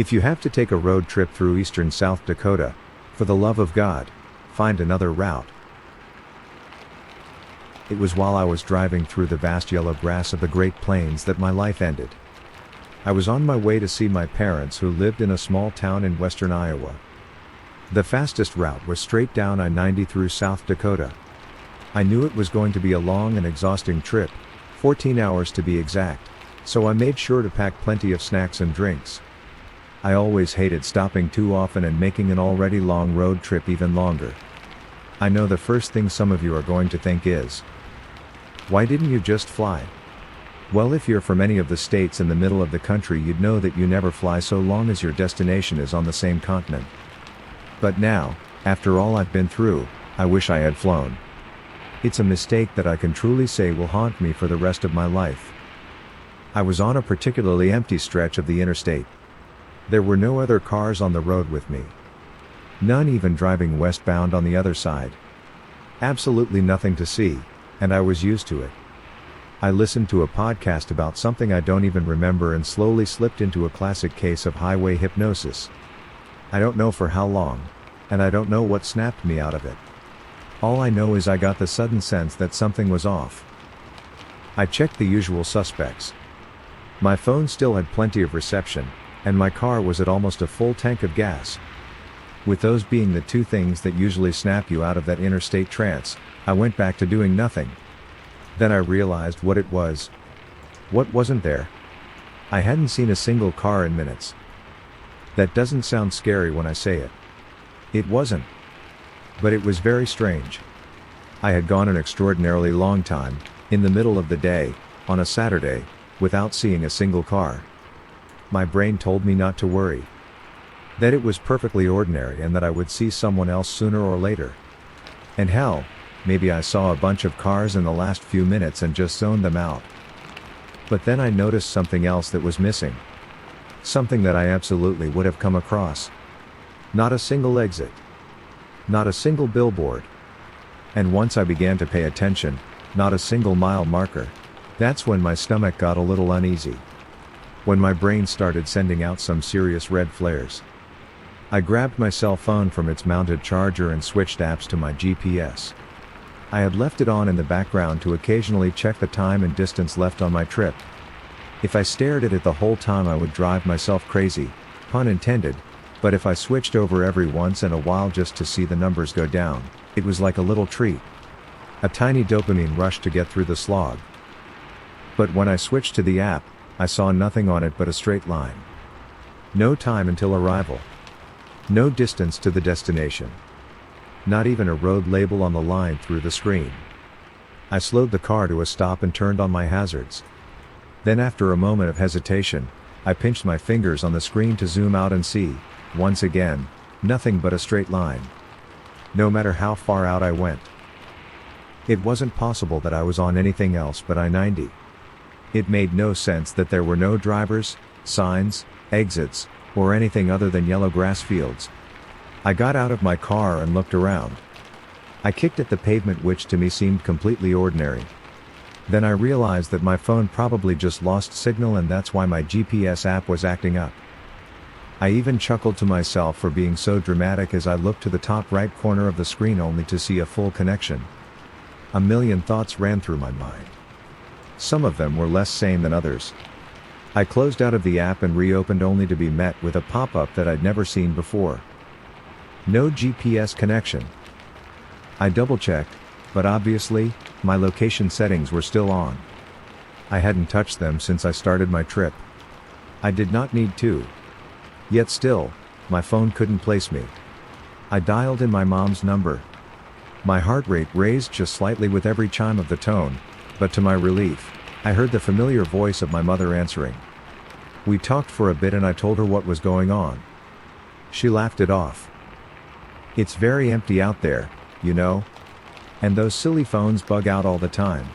If you have to take a road trip through eastern South Dakota, for the love of God, find another route. It was while I was driving through the vast yellow grass of the Great Plains that my life ended. I was on my way to see my parents who lived in a small town in western Iowa. The fastest route was straight down I-90 through South Dakota. I knew it was going to be a long and exhausting trip, 14 hours to be exact, so I made sure to pack plenty of snacks and drinks. I always hated stopping too often and making an already long road trip even longer. I know the first thing some of you are going to think is, why didn't you just fly? Well, if you're from any of the states in the middle of the country, you'd know that you never fly so long as your destination is on the same continent. But now, after all I've been through, I wish I had flown. It's a mistake that I can truly say will haunt me for the rest of my life. I was on a particularly empty stretch of the interstate. There were no other cars on the road with me. None even driving westbound on the other side. Absolutely nothing to see, and I was used to it. I listened to a podcast about something I don't even remember and slowly slipped into a classic case of highway hypnosis. I don't know for how long, and I don't know what snapped me out of it. All I know is I got the sudden sense that something was off. I checked the usual suspects. My phone still had plenty of reception, and my car was at almost a full tank of gas. With those being the two things that usually snap you out of that interstate trance, I went back to doing nothing. Then I realized what it was. What wasn't there? I hadn't seen a single car in minutes. That doesn't sound scary when I say it. It wasn't. But it was very strange. I had gone an extraordinarily long time, in the middle of the day, on a Saturday, without seeing a single car. My brain told me not to worry. That it was perfectly ordinary and that I would see someone else sooner or later. And hell, maybe I saw a bunch of cars in the last few minutes and just zoned them out. But then I noticed something else that was missing. Something that I absolutely would have come across. Not a single exit. Not a single billboard. And once I began to pay attention, not a single mile marker. That's when my stomach got a little uneasy. When my brain started sending out some serious red flares. I grabbed my cell phone from its mounted charger and switched apps to my GPS. I had left it on in the background to occasionally check the time and distance left on my trip. If I stared at it the whole time I would drive myself crazy, pun intended, but if I switched over every once in a while just to see the numbers go down, it was like a little treat. A tiny dopamine rush to get through the slog. But when I switched to the app, I saw nothing on it but a straight line. No time until arrival. No distance to the destination. Not even a road label on the line through the screen. I slowed the car to a stop and turned on my hazards. Then after a moment of hesitation, I pinched my fingers on the screen to zoom out and see, once again, nothing but a straight line. No matter how far out I went. It wasn't possible that I was on anything else but I-90. It made no sense that there were no drivers, signs, exits, or anything other than yellow grass fields. I got out of my car and looked around. I kicked at the pavement, which to me seemed completely ordinary. Then I realized that my phone probably just lost signal and that's why my GPS app was acting up. I even chuckled to myself for being so dramatic as I looked to the top right corner of the screen only to see a full connection. A million thoughts ran through my mind. Some of them were less sane than others. I closed out of the app and reopened only to be met with a pop-up that I'd never seen before. No GPS connection. I double-checked, but obviously, my location settings were still on. I hadn't touched them since I started my trip. I did not need to. Yet still, my phone couldn't place me. I dialed in my mom's number. My heart rate raised just slightly with every chime of the tone, but to my relief, I heard the familiar voice of my mother answering. We talked for a bit and I told her what was going on. She laughed it off. It's very empty out there, you know? And those silly phones bug out all the time.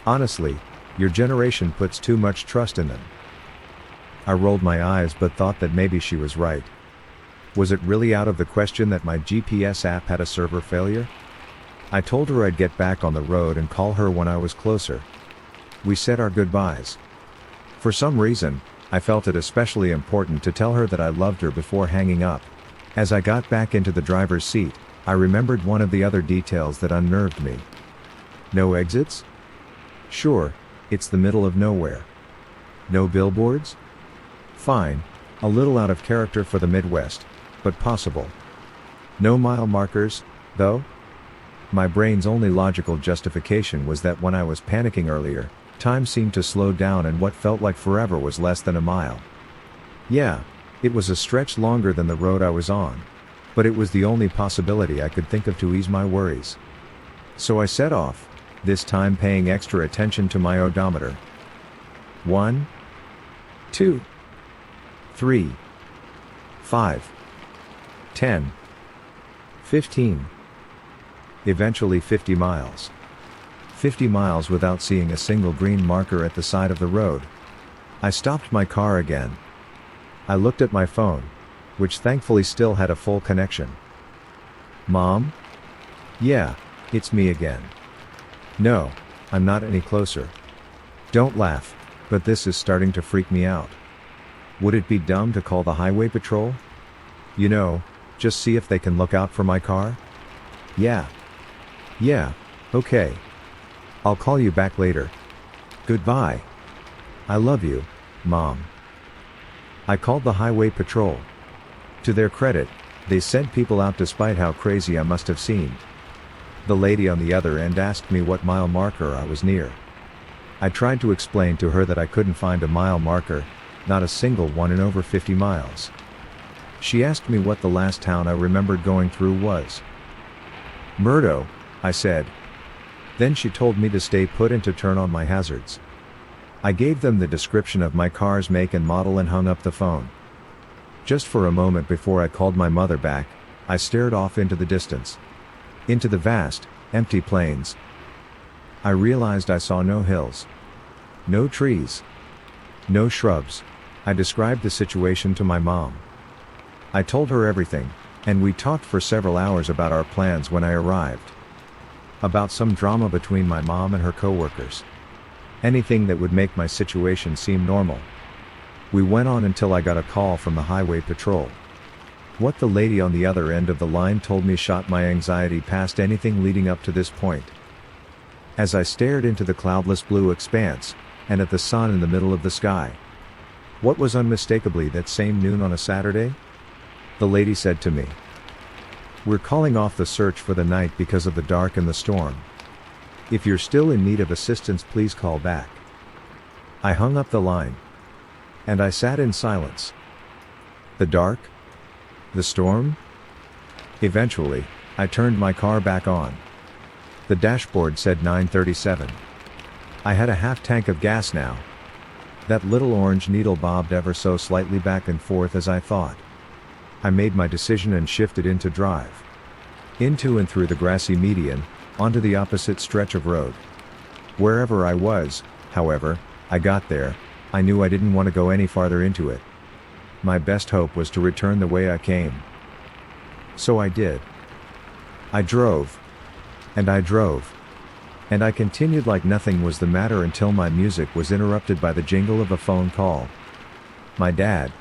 Honestly, your generation puts too much trust in them. I rolled my eyes but thought that maybe she was right. Was it really out of the question that my GPS app had a server failure? I told her I'd get back on the road and call her when I was closer. We said our goodbyes. For some reason, I felt it especially important to tell her that I loved her before hanging up. As I got back into the driver's seat, I remembered one of the other details that unnerved me. No exits? Sure, it's the middle of nowhere. No billboards? Fine, a little out of character for the Midwest, but possible. No mile markers, though? My brain's only logical justification was that when I was panicking earlier, time seemed to slow down and what felt like forever was less than a mile. Yeah, it was a stretch longer than the road I was on. But it was the only possibility I could think of to ease my worries. So I set off, this time paying extra attention to my odometer. 1, 2, 3, 5, 10, 15. Eventually 50 miles. 50 miles without seeing a single green marker at the side of the road. I stopped my car again. I looked at my phone, which thankfully still had a full connection. Mom? Yeah, it's me again. No, I'm not any closer. Don't laugh, but this is starting to freak me out. Would it be dumb to call the highway patrol? You know, just see if they can look out for my car? Yeah, okay. I'll call you back later. Goodbye. I love you, Mom. I called the highway patrol. To their credit, they sent people out despite how crazy I must have seemed. The lady on the other end asked me what mile marker I was near. I tried to explain to her that I couldn't find a mile marker, not a single one in over 50 miles. She asked me what the last town I remembered going through was. Murdo, I said. Then she told me to stay put and to turn on my hazards. I gave them the description of my car's make and model and hung up the phone. Just for a moment before I called my mother back, I stared off into the distance. Into the vast, empty plains. I realized I saw no hills. No trees. No shrubs. I described the situation to my mom. I told her everything, and we talked for several hours about our plans when I arrived. About some drama between my mom and her coworkers. Anything that would make my situation seem normal. We went on until I got a call from the highway patrol. What the lady on the other end of the line told me shot my anxiety past anything leading up to this point. As I stared into the cloudless blue expanse, and at the sun in the middle of the sky. What was unmistakably that same noon on a Saturday? The lady said to me, "We're calling off the search for the night because of the dark and the storm. If you're still in need of assistance, please call back." I hung up the line. And I sat in silence. The dark? The storm? Eventually, I turned my car back on. The dashboard said 9:37. I had a half tank of gas now. That little orange needle bobbed ever so slightly back and forth as I thought. I made my decision and shifted into drive. Into and through the grassy median, onto the opposite stretch of road. Wherever I was, however, I got there, I knew I didn't want to go any farther into it. My best hope was to return the way I came. So I did. I drove. And I drove. And I continued like nothing was the matter until my music was interrupted by the jingle of a phone call. My dad.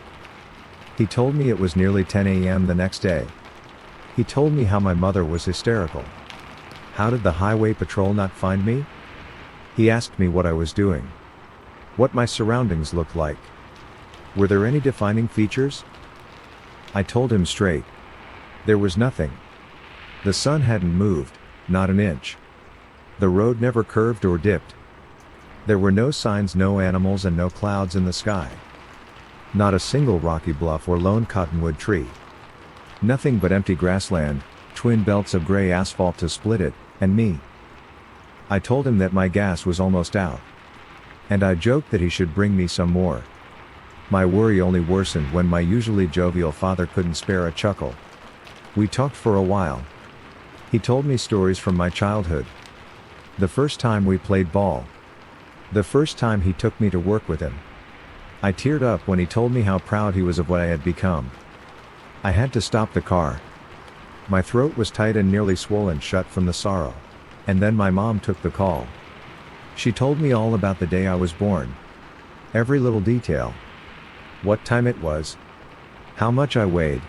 He told me it was nearly 10 a.m. the next day. He told me how my mother was hysterical. How did the highway patrol not find me? He asked me what I was doing. What my surroundings looked like. Were there any defining features? I told him straight. There was nothing. The sun hadn't moved, not an inch. The road never curved or dipped. There were no signs, no animals, and no clouds in the sky. Not a single rocky bluff or lone cottonwood tree. Nothing but empty grassland, twin belts of gray asphalt to split it, and me. I told him that my gas was almost out. And I joked that he should bring me some more. My worry only worsened when my usually jovial father couldn't spare a chuckle. We talked for a while. He told me stories from my childhood. The first time we played ball. The first time he took me to work with him. I teared up when he told me how proud he was of what I had become. I had to stop the car. My throat was tight and nearly swollen shut from the sorrow. And then my mom took the call. She told me all about the day I was born. Every little detail. what time it was, how much I weighed,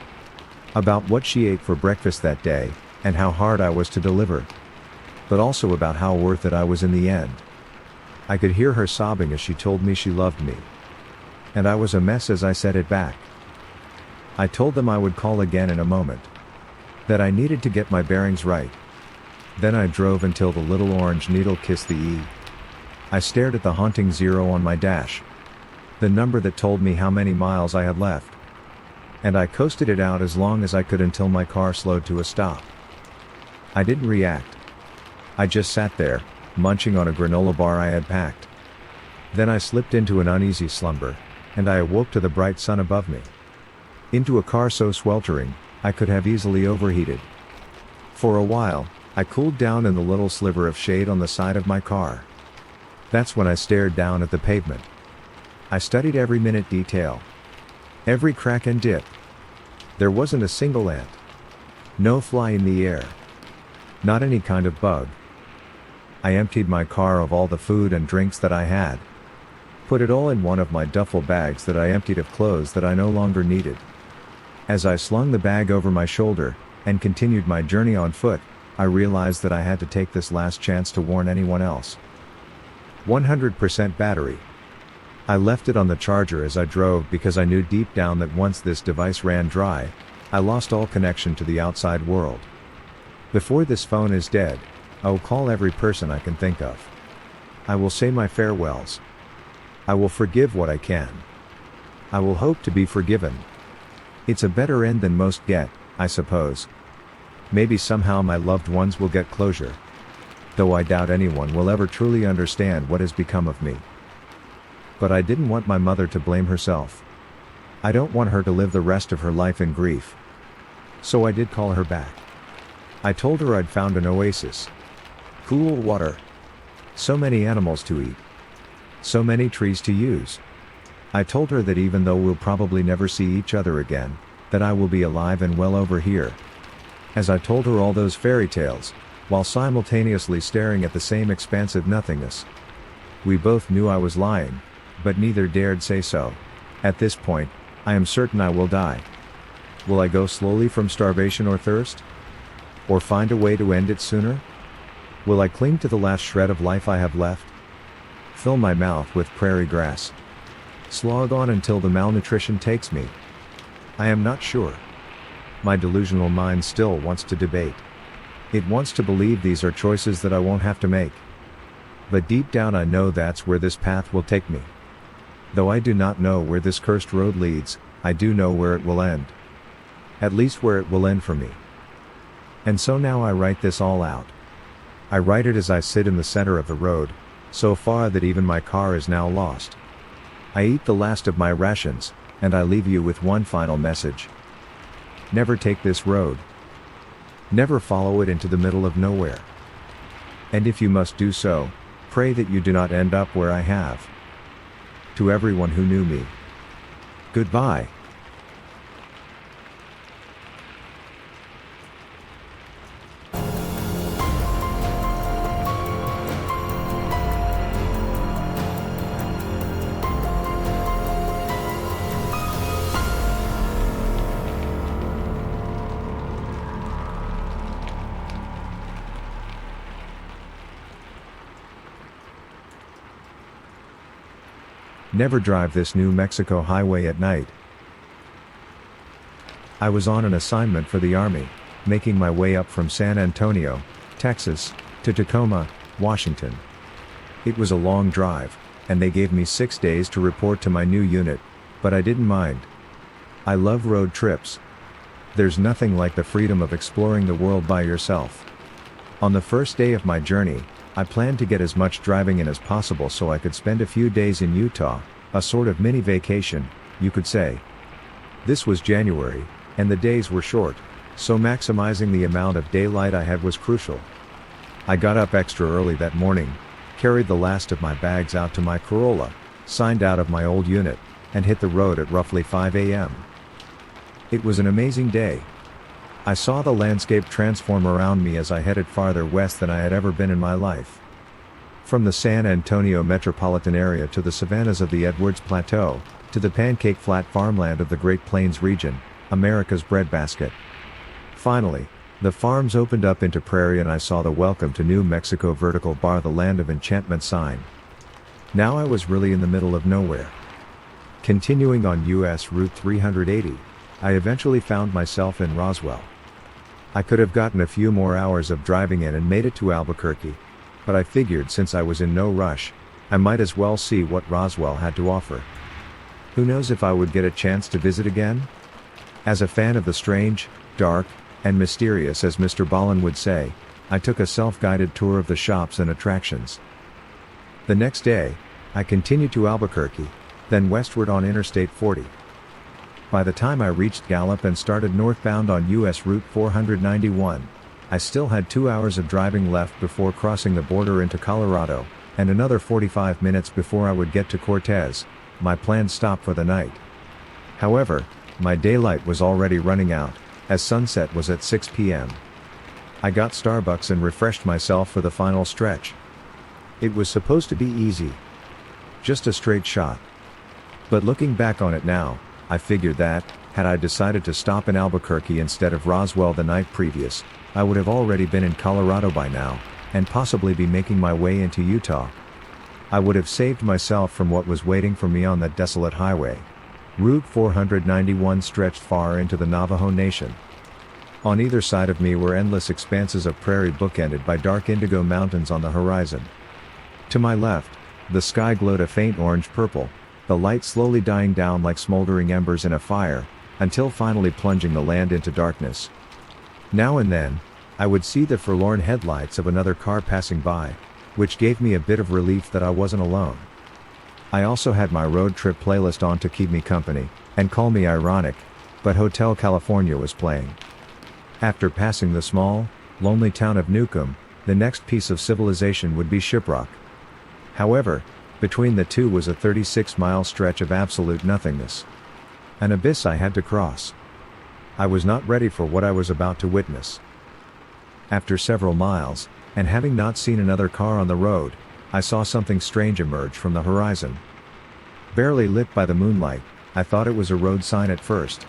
about what she ate for breakfast that day, and how hard I was to deliver. But also about how worth it I was in the end. I could hear her sobbing as she told me she loved me. And I was a mess as I said it back. I told them I would call again in a moment. That I needed to get my bearings right. Then I drove until the little orange needle kissed the E. I stared at the haunting 0 on my dash. The number that told me how many miles I had left. And I coasted it out as long as I could until my car slowed to a stop. I didn't react. I just sat there, munching on a granola bar I had packed. Then I slipped into an uneasy slumber, and I awoke to the bright sun above me. Into a car so sweltering, I could have easily overheated. For a while, I cooled down in the little sliver of shade on the side of my car. That's when I stared down at the pavement. I studied every minute detail. Every crack and dip. There wasn't a single ant. No fly in the air. Not any kind of bug. I emptied my car of all the food and drinks that I had. Put it all in one of my duffel bags that I emptied of clothes that I no longer needed. As I slung the bag over my shoulder, and continued my journey on foot, I realized that I had to take this last chance to warn anyone else. 100% battery. I left it on the charger as I drove because I knew deep down that once this device ran dry, I lost all connection to the outside world. Before this phone is dead, I will call every person I can think of. I will say my farewells. I will forgive what I can. I will hope to be forgiven. It's a better end than most get, I suppose. Maybe somehow my loved ones will get closure. Though I doubt anyone will ever truly understand what has become of me. But I didn't want my mother to blame herself. I don't want her to live the rest of her life in grief. So I did call her back. I told her I'd found an oasis. Cool water. So many animals to eat. So many trees to use. I told her that even though we'll probably never see each other again, that I will be alive and well over here. As I told her all those fairy tales, while simultaneously staring at the same expansive nothingness. We both knew I was lying, but neither dared say so. At this point, I am certain I will die. Will I go slowly from starvation or thirst? Or find a way to end it sooner? Will I cling to the last shred of life I have left? Fill my mouth with prairie grass. Slog on until the malnutrition takes me. I am not sure. My delusional mind still wants to debate. It wants to believe these are choices that I won't have to make. But deep down I know that's where this path will take me. Though I do not know where this cursed road leads, I do know where it will end. At least where it will end for me. And so now I write this all out. I write it as I sit in the center of the road, so far that even my car is now lost. I eat the last of my rations, and I leave you with one final message. Never take this road. Never follow it into the middle of nowhere. And if you must do so, pray that you do not end up where I have. To everyone who knew me. Goodbye. Never drive this New Mexico highway at night. I was on an assignment for the Army, making my way up from San Antonio, Texas, to Tacoma, Washington. It was a long drive, and they gave me 6 days to report to my new unit, but I didn't mind. I love road trips. There's nothing like the freedom of exploring the world by yourself. On the first day of my journey, I planned to get as much driving in as possible so I could spend a few days in Utah, a sort of mini vacation, you could say. This was January, and the days were short, so maximizing the amount of daylight I had was crucial. I got up extra early that morning, carried the last of my bags out to my Corolla, signed out of my old unit, and hit the road at roughly 5 a.m. It was an amazing day. I saw the landscape transform around me as I headed farther west than I had ever been in my life. From the San Antonio metropolitan area to the savannas of the Edwards Plateau, to the pancake flat farmland of the Great Plains region, America's breadbasket. Finally, the farms opened up into prairie and I saw the Welcome to New Mexico vertical bar, the land of enchantment sign. Now I was really in the middle of nowhere. Continuing on US Route 380, I eventually found myself in Roswell. I could have gotten a few more hours of driving in and made it to Albuquerque, but I figured since I was in no rush, I might as well see what Roswell had to offer. Who knows if I would get a chance to visit again? As a fan of the strange, dark, and mysterious, as Mr. Ballen would say, I took a self-guided tour of the shops and attractions. The next day, I continued to Albuquerque, then westward on Interstate 40. By the time I reached Gallup and started northbound on US Route 491, I still had 2 hours of driving left before crossing the border into Colorado, and another 45 minutes before I would get to Cortez, my planned stop for the night. However, my daylight was already running out, as sunset was at 6 p.m. I got Starbucks and refreshed myself for the final stretch. It was supposed to be easy. Just a straight shot. But looking back on it now, I figured that, had I decided to stop in Albuquerque instead of Roswell the night previous, I would have already been in Colorado by now, and possibly be making my way into Utah. I would have saved myself from what was waiting for me on that desolate highway. Route 491 stretched far into the Navajo Nation. On either side of me were endless expanses of prairie bookended by dark indigo mountains on the horizon. To my left, the sky glowed a faint orange-purple, the light slowly dying down like smoldering embers in a fire, until finally plunging the land into darkness. Now and then, I would see the forlorn headlights of another car passing by, which gave me a bit of relief that I wasn't alone. I also had my road trip playlist on to keep me company, and call me ironic, but Hotel California was playing. After passing the small, lonely town of Newcomb, the next piece of civilization would be Shiprock. However, between the two was a 36-mile stretch of absolute nothingness. An abyss I had to cross. I was not ready for what I was about to witness. After several miles, and having not seen another car on the road, I saw something strange emerge from the horizon. Barely lit by the moonlight, I thought it was a road sign at first.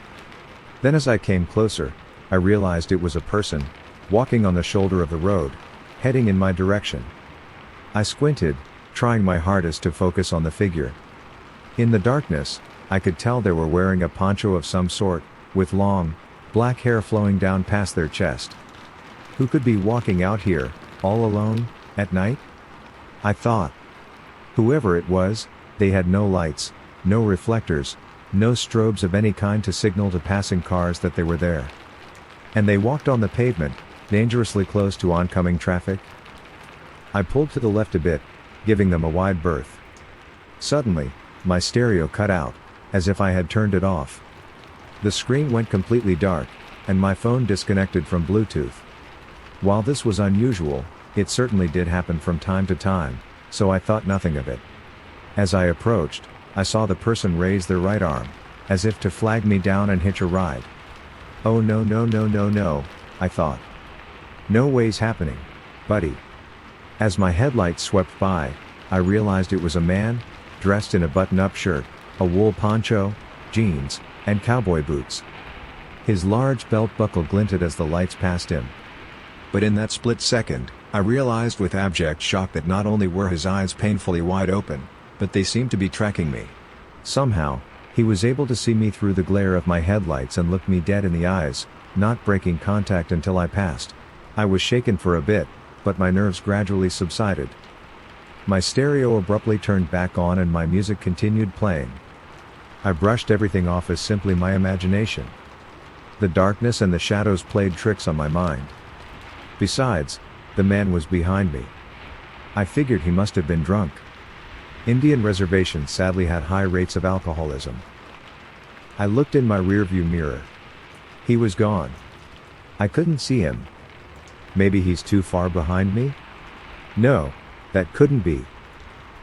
Then as I came closer, I realized it was a person, walking on the shoulder of the road, heading in my direction. I squinted, trying my hardest to focus on the figure. In the darkness, I could tell they were wearing a poncho of some sort, with long, black hair flowing down past their chest. Who could be walking out here, all alone, at night? I thought. Whoever it was, they had no lights, no reflectors, no strobes of any kind to signal to passing cars that they were there. And they walked on the pavement, dangerously close to oncoming traffic. I pulled to the left a bit, giving them a wide berth. Suddenly, my stereo cut out, as if I had turned it off. The screen went completely dark, and my phone disconnected from Bluetooth. While this was unusual, it certainly did happen from time to time, so I thought nothing of it. As I approached, I saw the person raise their right arm, as if to flag me down and hitch a ride. Oh no no no no no, I thought. No way's happening, buddy. As my headlights swept by, I realized it was a man, dressed in a button-up shirt, a wool poncho, jeans, and cowboy boots. His large belt buckle glinted as the lights passed him. But in that split second, I realized with abject shock that not only were his eyes painfully wide open, but they seemed to be tracking me. Somehow, he was able to see me through the glare of my headlights and looked me dead in the eyes, not breaking contact until I passed. I was shaken for a bit, but my nerves gradually subsided. My stereo abruptly turned back on and my music continued playing. I brushed everything off as simply my imagination. The darkness and the shadows played tricks on my mind. Besides, the man was behind me. I figured he must have been drunk. Indian reservations sadly had high rates of alcoholism. I looked in my rearview mirror. He was gone. I couldn't see him. Maybe he's too far behind me? No, that couldn't be.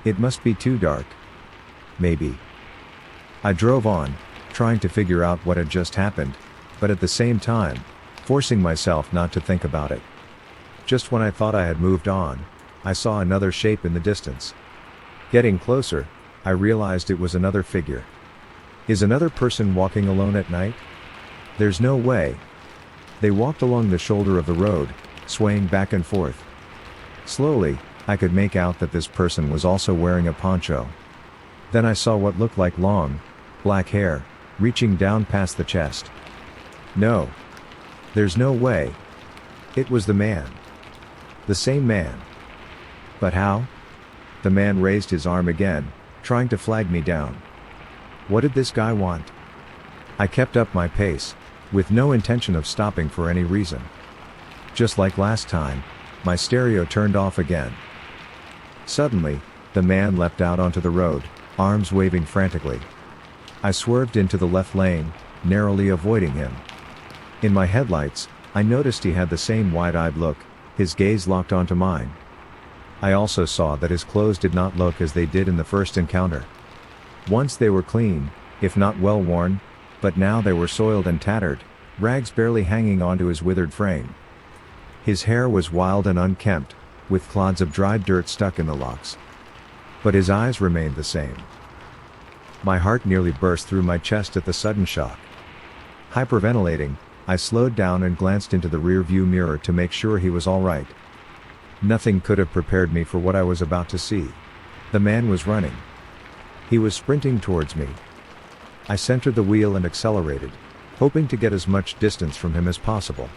It must be too dark. Maybe. I drove on, trying to figure out what had just happened, but at the same time, forcing myself not to think about it. Just when I thought I had moved on, I saw another shape in the distance. Getting closer, I realized it was another figure. Is another person walking alone at night? There's no way. They walked along the shoulder of the road, swaying back and forth. Slowly, I could make out that this person was also wearing a poncho. Then I saw what looked like long, black hair, reaching down past the chest. No. There's no way. It was the man. The same man. But how? The man raised his arm again, trying to flag me down. What did this guy want? I kept up my pace, with no intention of stopping for any reason. Just like last time, my stereo turned off again. Suddenly, the man leapt out onto the road, arms waving frantically. I swerved into the left lane, narrowly avoiding him. In my headlights, I noticed he had the same wide-eyed look, his gaze locked onto mine. I also saw that his clothes did not look as they did in the first encounter. Once they were clean, if not well worn, but now they were soiled and tattered, rags barely hanging onto his withered frame. His hair was wild and unkempt, with clods of dried dirt stuck in the locks. But his eyes remained the same. My heart nearly burst through my chest at the sudden shock. Hyperventilating, I slowed down and glanced into the rear-view mirror to make sure he was all right. Nothing could have prepared me for what I was about to see. The man was running. He was sprinting towards me. I centered the wheel and accelerated, hoping to get as much distance from him as possible.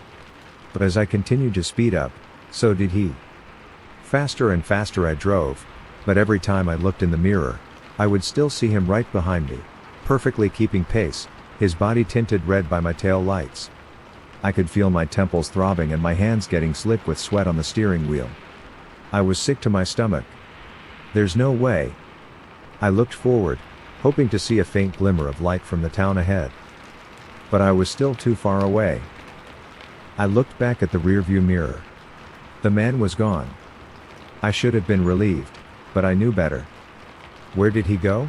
But as I continued to speed up, so did he. Faster and faster I drove, but every time I looked in the mirror, I would still see him right behind me, perfectly keeping pace, his body tinted red by my tail lights. I could feel my temples throbbing and my hands getting slick with sweat on the steering wheel. I was sick to my stomach. There's no way. I looked forward, hoping to see a faint glimmer of light from the town ahead. But I was still too far away. I looked back at the rearview mirror. The man was gone. I should have been relieved, but I knew better. Where did he go?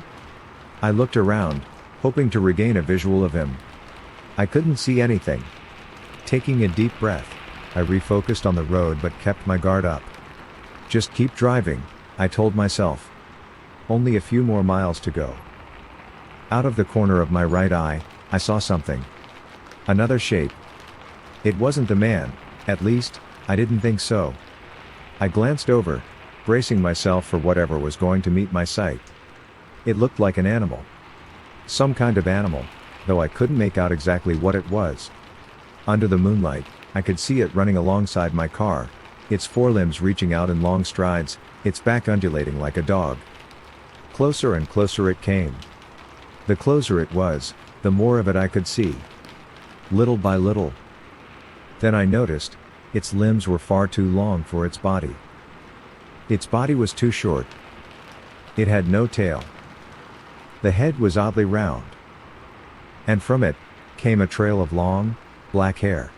I looked around, hoping to regain a visual of him. I couldn't see anything. Taking a deep breath, I refocused on the road but kept my guard up. Just keep driving, I told myself. Only a few more miles to go. Out of the corner of my right eye, I saw something. Another shape. It wasn't the man, at least, I didn't think so. I glanced over, bracing myself for whatever was going to meet my sight. It looked like an animal. Some kind of animal, though I couldn't make out exactly what it was. Under the moonlight, I could see it running alongside my car, its forelimbs reaching out in long strides, its back undulating like a dog. Closer and closer it came. The closer it was, the more of it I could see. Little by little. Then I noticed, its limbs were far too long for its body. Its body was too short. It had no tail. The head was oddly round. And from it, came a trail of long, black hair.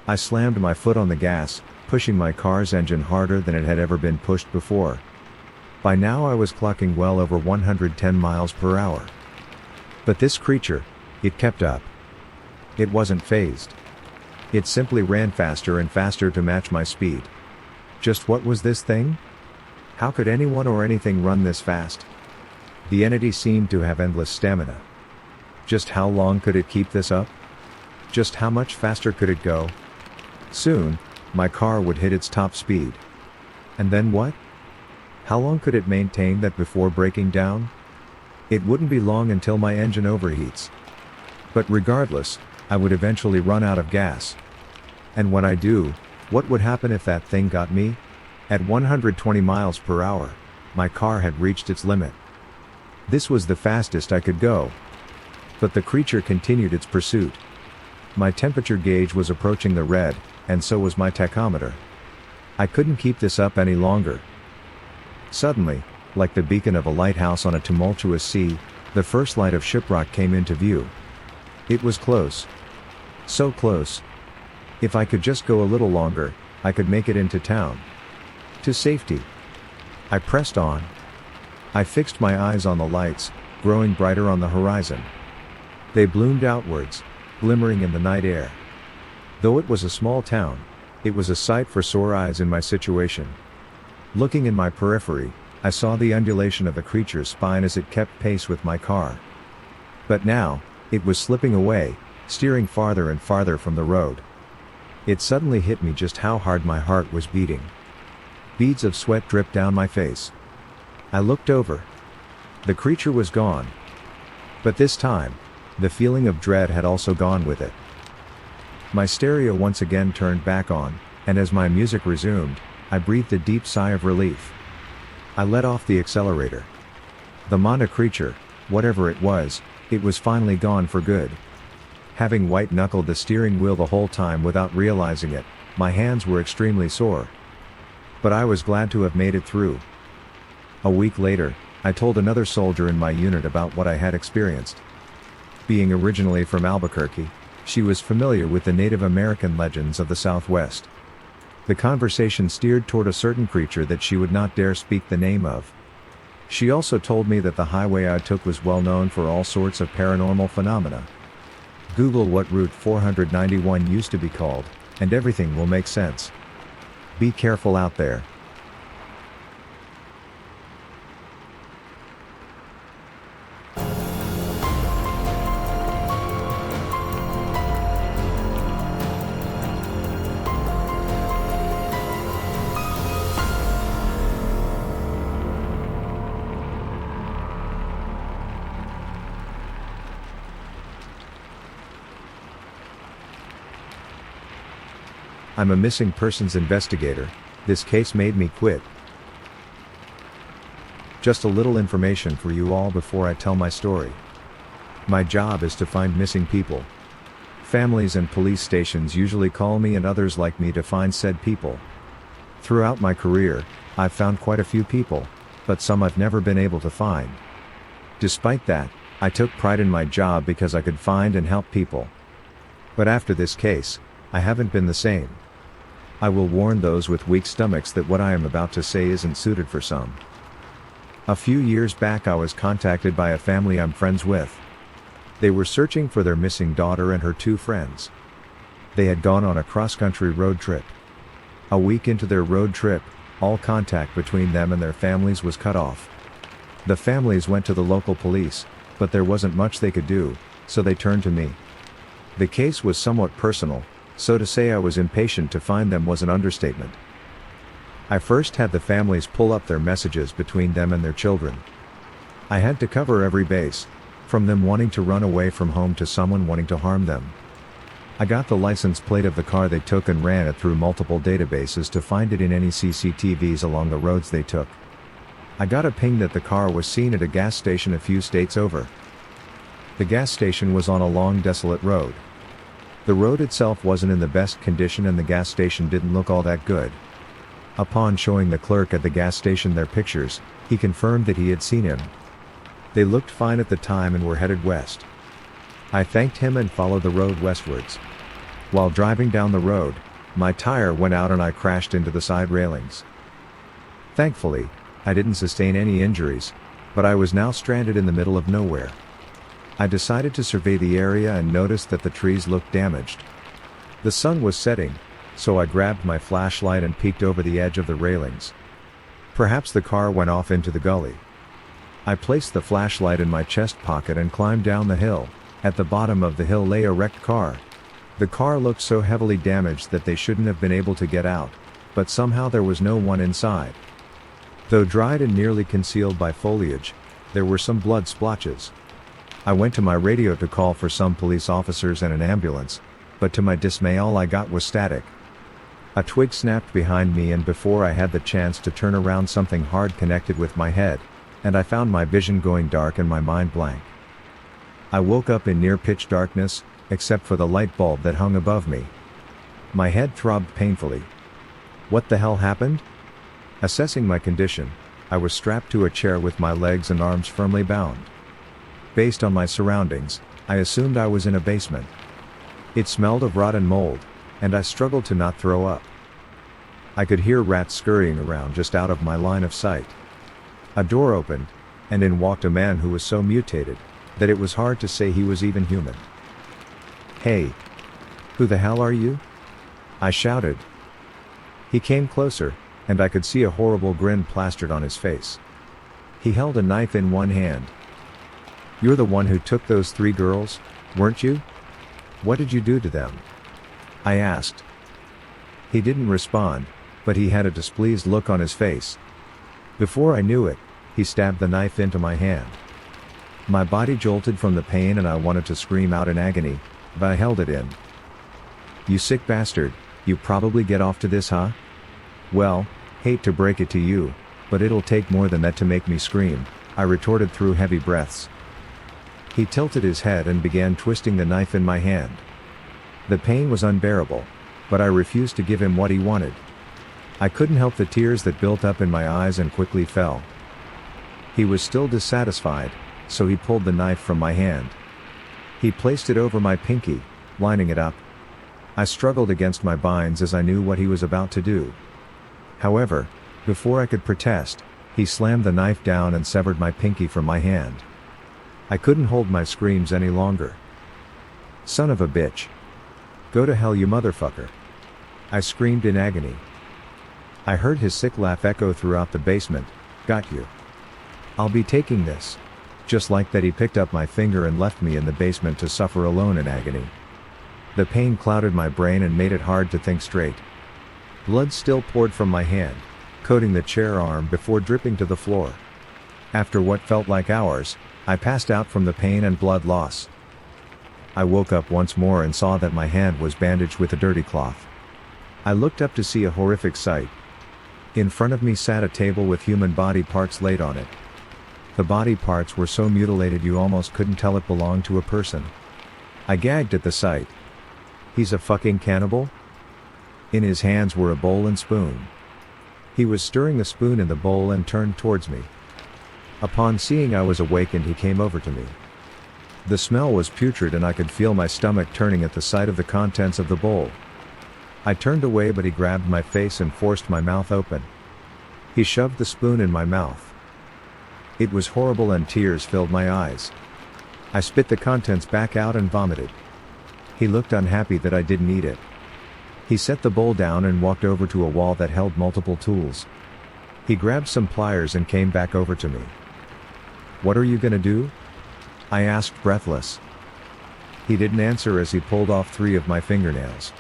I slammed my foot on the gas, pushing my car's engine harder than it had ever been pushed before. By now I was clocking well over 110 miles per hour. But this creature, it kept up. It wasn't phased. It simply ran faster and faster to match my speed. Just what was this thing? How could anyone or anything run this fast? The entity seemed to have endless stamina. Just how long could it keep this up? Just how much faster could it go? Soon, my car would hit its top speed. And then what? How long could it maintain that before breaking down? It wouldn't be long until my engine overheats. But regardless, I would eventually run out of gas. And when I do, what would happen if that thing got me? At 120 miles per hour, my car had reached its limit. This was the fastest I could go. But the creature continued its pursuit. My temperature gauge was approaching the red, and so was my tachometer. I couldn't keep this up any longer. Suddenly, like the beacon of a lighthouse on a tumultuous sea, the first light of shipwreck came into view. It was close. So close. If I could just go a little longer, I could make it into town. To safety. I pressed on. I fixed my eyes on the lights, growing brighter on the horizon. They bloomed outwards, glimmering in the night air. Though it was a small town, it was a sight for sore eyes in my situation. Looking in my periphery, I saw the undulation of the creature's spine as it kept pace with my car. But now, it was slipping away, steering farther and farther from the road. It suddenly hit me just how hard my heart was beating. Beads of sweat dripped down my face. I looked over. The creature was gone. But this time, the feeling of dread had also gone with it. My stereo once again turned back on, and as my music resumed, I breathed a deep sigh of relief. I let off the accelerator. The mana creature, whatever it was finally gone for good. Having white-knuckled the steering wheel the whole time without realizing it, my hands were extremely sore. But I was glad to have made it through. A week later, I told another soldier in my unit about what I had experienced. Being originally from Albuquerque, she was familiar with the Native American legends of the Southwest. The conversation steered toward a certain creature that she would not dare speak the name of. She also told me that the highway I took was well known for all sorts of paranormal phenomena. Google what Route 491 used to be called, and everything will make sense. Be careful out there. I'm a missing persons investigator. This case made me quit. Just a little information for you all before I tell my story. My job is to find missing people. Families and police stations usually call me and others like me to find said people. Throughout my career, I've found quite a few people, but some I've never been able to find. Despite that, I took pride in my job because I could find and help people. But after this case, I haven't been the same. I will warn those with weak stomachs that what I am about to say isn't suited for some. A few years back I was contacted by a family I'm friends with. They were searching for their missing daughter and her 2 friends. They had gone on a cross-country road trip. A week into their road trip, all contact between them and their families was cut off. The families went to the local police, but there wasn't much they could do, so they turned to me. The case was somewhat personal, so to say I was impatient to find them was an understatement. I first had the families pull up their messages between them and their children. I had to cover every base, from them wanting to run away from home to someone wanting to harm them. I got the license plate of the car they took and ran it through multiple databases to find it in any CCTVs along the roads they took. I got a ping that the car was seen at a gas station a few states over. The gas station was on a long desolate road. The road itself wasn't in the best condition and the gas station didn't look all that good. Upon showing the clerk at the gas station their pictures, he confirmed that he had seen him. They looked fine at the time and were headed west. I thanked him and followed the road westwards. While driving down the road, my tire went out and I crashed into the side railings. Thankfully, I didn't sustain any injuries, but I was now stranded in the middle of nowhere. I decided to survey the area and noticed that the trees looked damaged. The sun was setting, so I grabbed my flashlight and peeked over the edge of the railings. Perhaps the car went off into the gully. I placed the flashlight in my chest pocket and climbed down the hill. At the bottom of the hill lay a wrecked car. The car looked so heavily damaged that they shouldn't have been able to get out, but somehow there was no one inside. Though dried and nearly concealed by foliage, there were some blood splotches. I went to my radio to call for some police officers and an ambulance, but to my dismay all I got was static. A twig snapped behind me and before I had the chance to turn around something hard connected with my head, and I found my vision going dark and my mind blank. I woke up in near pitch darkness, except for the light bulb that hung above me. My head throbbed painfully. What the hell happened? Assessing my condition, I was strapped to a chair with my legs and arms firmly bound. Based on my surroundings, I assumed I was in a basement. It smelled of rotten mold, and I struggled to not throw up. I could hear rats scurrying around just out of my line of sight. A door opened, and in walked a man who was so mutated that it was hard to say he was even human. "Hey! Who the hell are you?" I shouted. He came closer, and I could see a horrible grin plastered on his face. He held a knife in one hand. "You're the one who took those 3 girls, weren't you? What did you do to them?" I asked. He didn't respond, but he had a displeased look on his face. Before I knew it, he stabbed the knife into my hand. My body jolted from the pain and I wanted to scream out in agony, but I held it in. "You sick bastard, you probably get off to this, huh? Well, hate to break it to you, but it'll take more than that to make me scream," I retorted through heavy breaths. He tilted his head and began twisting the knife in my hand. The pain was unbearable, but I refused to give him what he wanted. I couldn't help the tears that built up in my eyes and quickly fell. He was still dissatisfied, so he pulled the knife from my hand. He placed it over my pinky, lining it up. I struggled against my binds as I knew what he was about to do. However, before I could protest, he slammed the knife down and severed my pinky from my hand. I couldn't hold my screams any longer. "Son of a bitch. Go to hell, you motherfucker," I screamed in agony. I heard his sick laugh echo throughout the basement. "Got you. I'll be taking this." Just like that, he picked up my finger and left me in the basement to suffer alone in agony. The pain clouded my brain and made it hard to think straight. Blood still poured from my hand, coating the chair arm before dripping to the floor. After what felt like hours, I passed out from the pain and blood loss. I woke up once more and saw that my hand was bandaged with a dirty cloth. I looked up to see a horrific sight. In front of me sat a table with human body parts laid on it. The body parts were so mutilated you almost couldn't tell it belonged to a person. I gagged at the sight. "He's a fucking cannibal?" In his hands were a bowl and spoon. He was stirring the spoon in the bowl and turned towards me. Upon seeing I was awakened, he came over to me. The smell was putrid and I could feel my stomach turning at the sight of the contents of the bowl. I turned away, but he grabbed my face and forced my mouth open. He shoved the spoon in my mouth. It was horrible and tears filled my eyes. I spit the contents back out and vomited. He looked unhappy that I didn't eat it. He set the bowl down and walked over to a wall that held multiple tools. He grabbed some pliers and came back over to me. "What are you gonna do?" I asked, breathless. He didn't answer as he pulled off 3 of my fingernails.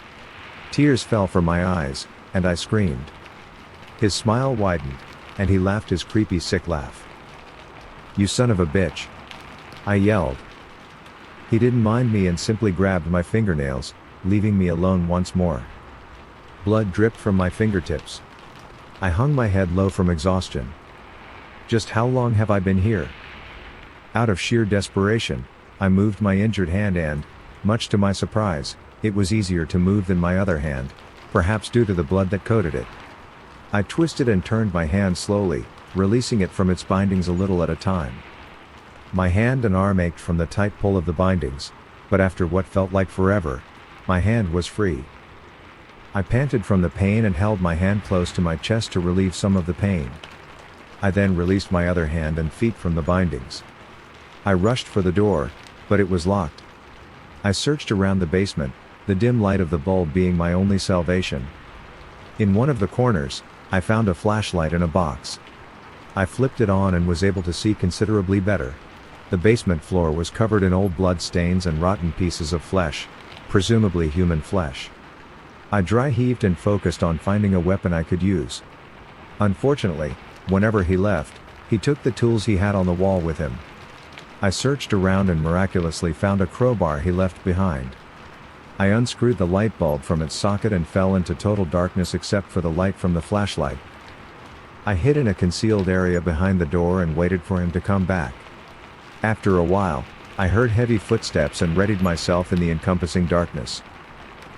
Tears fell from my eyes, and I screamed. His smile widened, and he laughed his creepy sick laugh. "You son of a bitch," I yelled. He didn't mind me and simply grabbed my fingernails, leaving me alone once more. Blood dripped from my fingertips. I hung my head low from exhaustion. Just how long have I been here? Out of sheer desperation, I moved my injured hand and, much to my surprise, it was easier to move than my other hand, perhaps due to the blood that coated it. I twisted and turned my hand slowly, releasing it from its bindings a little at a time. My hand and arm ached from the tight pull of the bindings, but after what felt like forever, my hand was free. I panted from the pain and held my hand close to my chest to relieve some of the pain. I then released my other hand and feet from the bindings. I rushed for the door, but it was locked. I searched around the basement, the dim light of the bulb being my only salvation. In one of the corners, I found a flashlight in a box. I flipped it on and was able to see considerably better. The basement floor was covered in old blood stains and rotten pieces of flesh, presumably human flesh. I dry heaved and focused on finding a weapon I could use. Unfortunately, whenever he left, he took the tools he had on the wall with him. I searched around and miraculously found a crowbar he left behind. I unscrewed the light bulb from its socket and fell into total darkness except for the light from the flashlight. I hid in a concealed area behind the door and waited for him to come back. After a while, I heard heavy footsteps and readied myself in the encompassing darkness.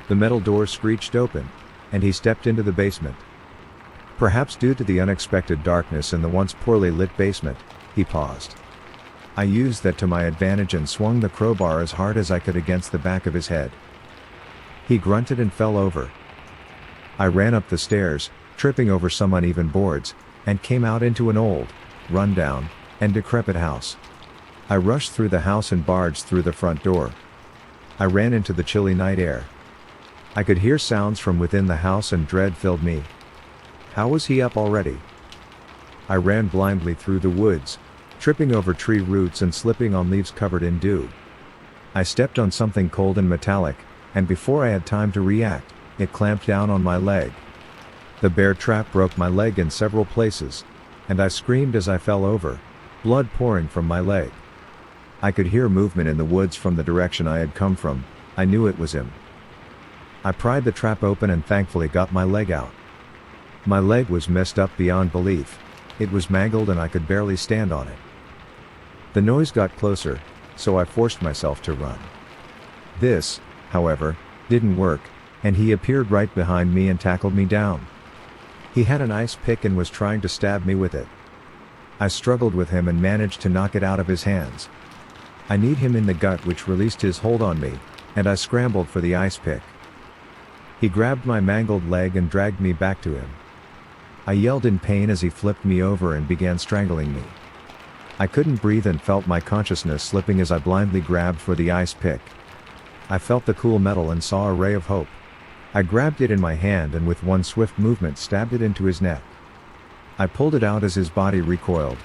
The metal door screeched open, and he stepped into the basement. Perhaps due to the unexpected darkness in the once poorly lit basement, he paused. I used that to my advantage and swung the crowbar as hard as I could against the back of his head. He grunted and fell over. I ran up the stairs, tripping over some uneven boards, and came out into an old, run-down, and decrepit house. I rushed through the house and barged through the front door. I ran into the chilly night air. I could hear sounds from within the house and dread filled me. How was he up already? I ran blindly through the woods, tripping over tree roots and slipping on leaves covered in dew. I stepped on something cold and metallic, and before I had time to react, it clamped down on my leg. The bear trap broke my leg in several places, and I screamed as I fell over, blood pouring from my leg. I could hear movement in the woods from the direction I had come from. I knew it was him. I pried the trap open and thankfully got my leg out. My leg was messed up beyond belief. It was mangled and I could barely stand on it. The noise got closer, so I forced myself to run. This, however, didn't work, and he appeared right behind me and tackled me down. He had an ice pick and was trying to stab me with it. I struggled with him and managed to knock it out of his hands. I kneed him in the gut, which released his hold on me, and I scrambled for the ice pick. He grabbed my mangled leg and dragged me back to him. I yelled in pain as he flipped me over and began strangling me. I couldn't breathe and felt my consciousness slipping as I blindly grabbed for the ice pick. I felt the cool metal and saw a ray of hope. I grabbed it in my hand and with one swift movement stabbed it into his neck. I pulled it out as his body recoiled.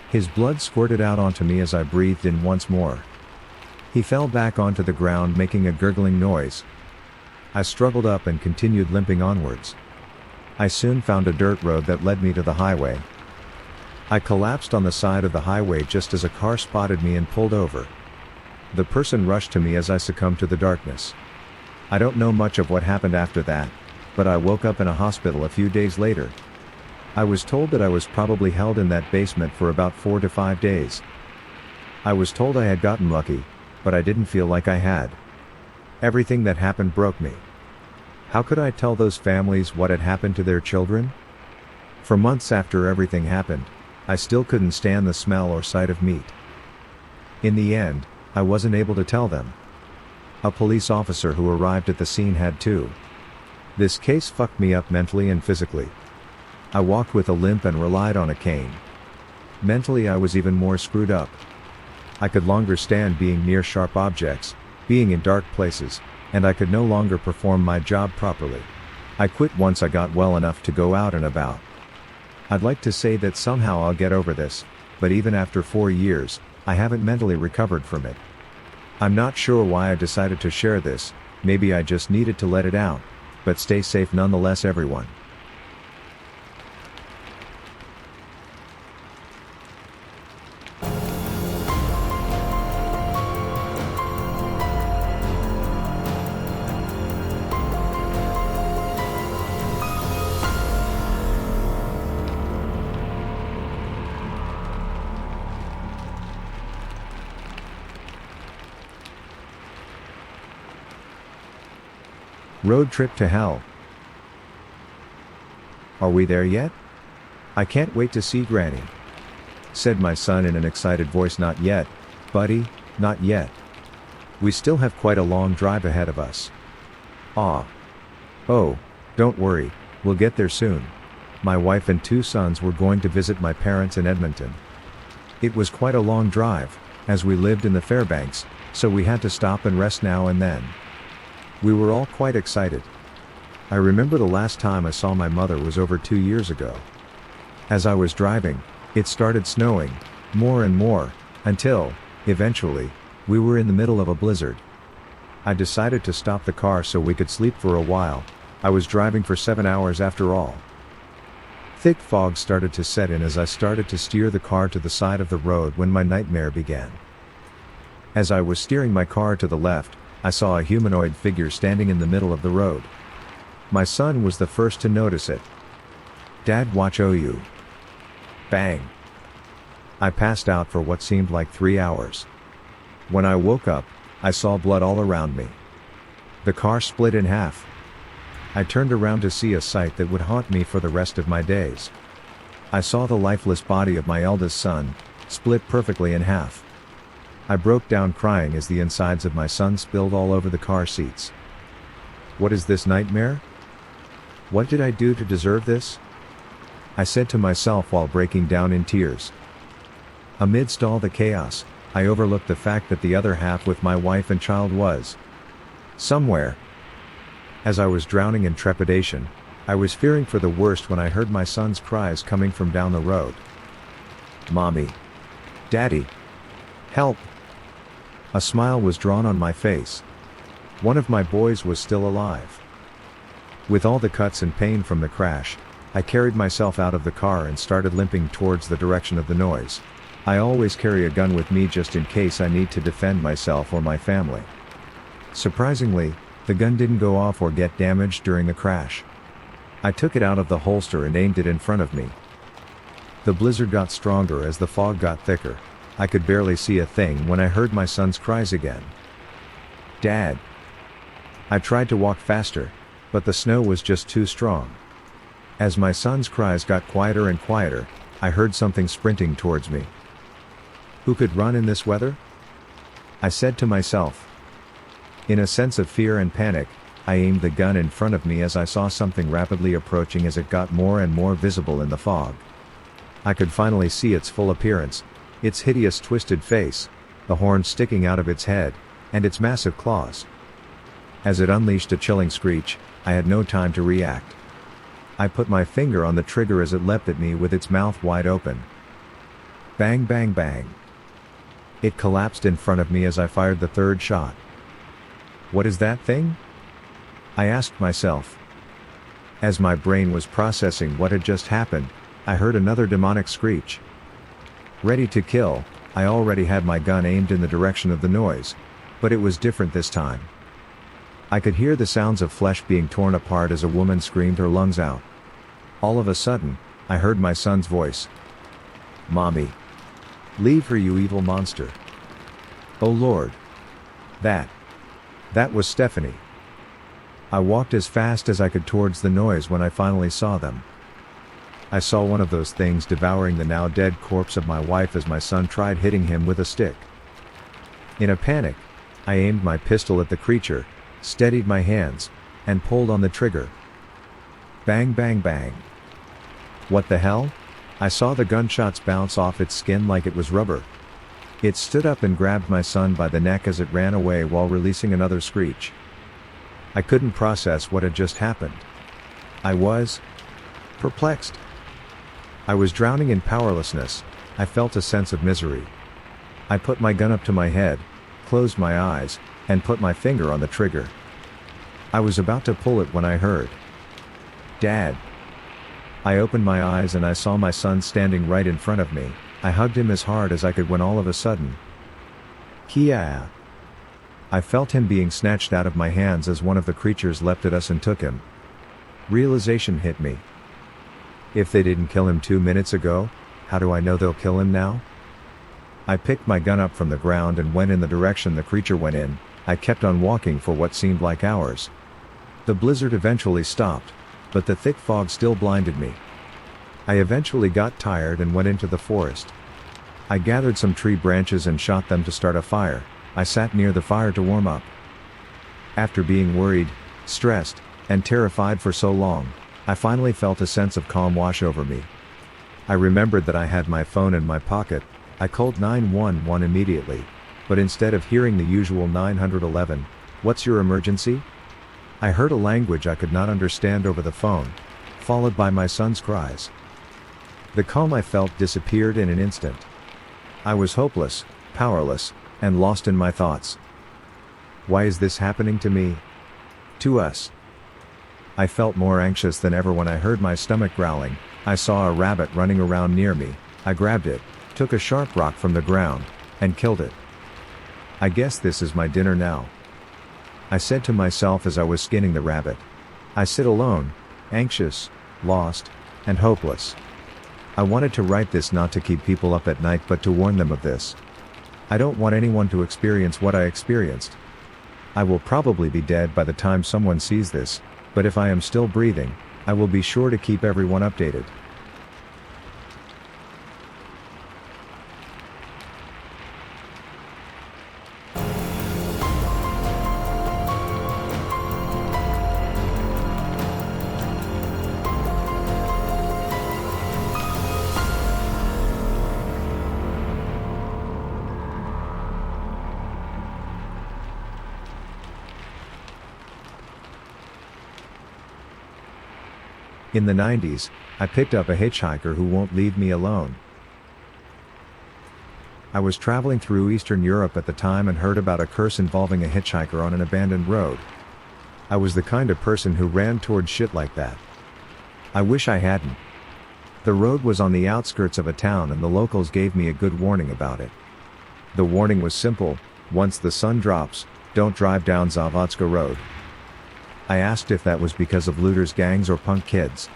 His blood squirted out onto me as I breathed in once more. He fell back onto the ground making a gurgling noise. I struggled up and continued limping onwards. I soon found a dirt road that led me to the highway. I collapsed on the side of the highway just as a car spotted me and pulled over. The person rushed to me as I succumbed to the darkness. I don't know much of what happened after that, but I woke up in a hospital a few days later. I was told that I was probably held in that basement for about 4 to 5 days. I was told I had gotten lucky, but I didn't feel like I had. Everything that happened broke me. How could I tell those families what had happened to their children? For months after everything happened, I still couldn't stand the smell or sight of meat. In the end, I wasn't able to tell them. A police officer who arrived at the scene had too. This case fucked me up mentally and physically. I walked with a limp and relied on a cane. Mentally I was even more screwed up. I could longer stand being near sharp objects, being in dark places, and I could no longer perform my job properly. I quit once I got well enough to go out and about. I'd like to say that somehow I'll get over this, but even after 4 years, I haven't mentally recovered from it. I'm not sure why I decided to share this, maybe I just needed to let it out, but stay safe nonetheless everyone. Road trip to hell. Are we there yet? I can't wait to see Granny, said my son in an excited voice. Not yet, buddy, not yet. We still have quite a long drive ahead of us. Ah. Oh, don't worry, we'll get there soon. My wife and 2 sons were going to visit my parents in Edmonton. It was quite a long drive, as we lived in the Fairbanks, so we had to stop and rest now and then. We were all quite excited. I remember the last time I saw my mother was over 2 years ago. As I was driving, it started snowing, more and more, until, eventually, we were in the middle of a blizzard. I decided to stop the car so we could sleep for a while. I was driving for 7 hours after all. Thick fog started to set in as I started to steer the car to the side of the road when my nightmare began. As I was steering my car to the left, I saw a humanoid figure standing in the middle of the road. My son was the first to notice it. Dad, watch you. Bang. I passed out for what seemed like 3 hours. When I woke up, I saw blood all around me. The car split in half. I turned around to see a sight that would haunt me for the rest of my days. I saw the lifeless body of my eldest son, split perfectly in half. I broke down crying as the insides of my son spilled all over the car seats. What is this nightmare? What did I do to deserve this? I said to myself while breaking down in tears. Amidst all the chaos, I overlooked the fact that the other half with my wife and child was somewhere. As I was drowning in trepidation, I was fearing for the worst when I heard my son's cries coming from down the road. "Mommy! Daddy! Help!" A smile was drawn on my face. One of my boys was still alive. With all the cuts and pain from the crash, I carried myself out of the car and started limping towards the direction of the noise. I always carry a gun with me just in case I need to defend myself or my family. Surprisingly, the gun didn't go off or get damaged during the crash. I took it out of the holster and aimed it in front of me. The blizzard got stronger as the fog got thicker. I could barely see a thing when I heard my son's cries again. "Dad!" I tried to walk faster, but the snow was just too strong. As my son's cries got quieter and quieter, I heard something sprinting towards me. Who could run in this weather? I said to myself. In a sense of fear and panic, I aimed the gun in front of me as I saw something rapidly approaching as it got more and more visible in the fog. I could finally see its full appearance, its hideous twisted face, the horns sticking out of its head, and its massive claws. As it unleashed a chilling screech, I had no time to react. I put my finger on the trigger as it leapt at me with its mouth wide open. Bang bang bang. It collapsed in front of me as I fired the third shot. What is that thing? I asked myself. As my brain was processing what had just happened, I heard another demonic screech. Ready to kill, I already had my gun aimed in the direction of the noise, but it was different this time. I could hear the sounds of flesh being torn apart as a woman screamed her lungs out. All of a sudden, I heard my son's voice. "Mommy! Leave her, you evil monster!" Oh Lord! That was Stephanie. I walked as fast as I could towards the noise when I finally saw them. I saw one of those things devouring the now dead corpse of my wife as my son tried hitting him with a stick. In a panic, I aimed my pistol at the creature, steadied my hands, and pulled on the trigger. Bang bang bang. What the hell? I saw the gunshots bounce off its skin like it was rubber. It stood up and grabbed my son by the neck as it ran away while releasing another screech. I couldn't process what had just happened. I was perplexed. I was drowning in powerlessness. I felt a sense of misery. I put my gun up to my head, closed my eyes, and put my finger on the trigger. I was about to pull it when I heard, "Dad!" I opened my eyes and I saw my son standing right in front of me. I hugged him as hard as I could when all of a sudden, Kia! I felt him being snatched out of my hands as one of the creatures leapt at us and took him. Realization hit me. If they didn't kill him 2 minutes ago, how do I know they'll kill him now? I picked my gun up from the ground and went in the direction the creature went in. I kept on walking for what seemed like hours. The blizzard eventually stopped, but the thick fog still blinded me. I eventually got tired and went into the forest. I gathered some tree branches and shot them to start a fire. I sat near the fire to warm up. After being worried, stressed, and terrified for so long, I finally felt a sense of calm wash over me. I remembered that I had my phone in my pocket. I called 911 immediately, but instead of hearing the usual 911, "What's your emergency?" I heard a language I could not understand over the phone, followed by my son's cries. The calm I felt disappeared in an instant. I was hopeless, powerless, and lost in my thoughts. Why is this happening to me? To us? I felt more anxious than ever when I heard my stomach growling. I saw a rabbit running around near me. I grabbed it, took a sharp rock from the ground, and killed it. I guess this is my dinner now, I said to myself as I was skinning the rabbit. I sit alone, anxious, lost, and hopeless. I wanted to write this not to keep people up at night but to warn them of this. I don't want anyone to experience what I experienced. I will probably be dead by the time someone sees this, but if I am still breathing, I will be sure to keep everyone updated. In the 90s, I picked up a hitchhiker who won't leave me alone. I was traveling through Eastern Europe at the time and heard about a curse involving a hitchhiker on an abandoned road. I was the kind of person who ran towards shit like that. I wish I hadn't. The road was on the outskirts of a town and the locals gave me a good warning about it. The warning was simple: once the sun drops, don't drive down Zavodska Road. I asked if that was because of looters gangs or punk kids.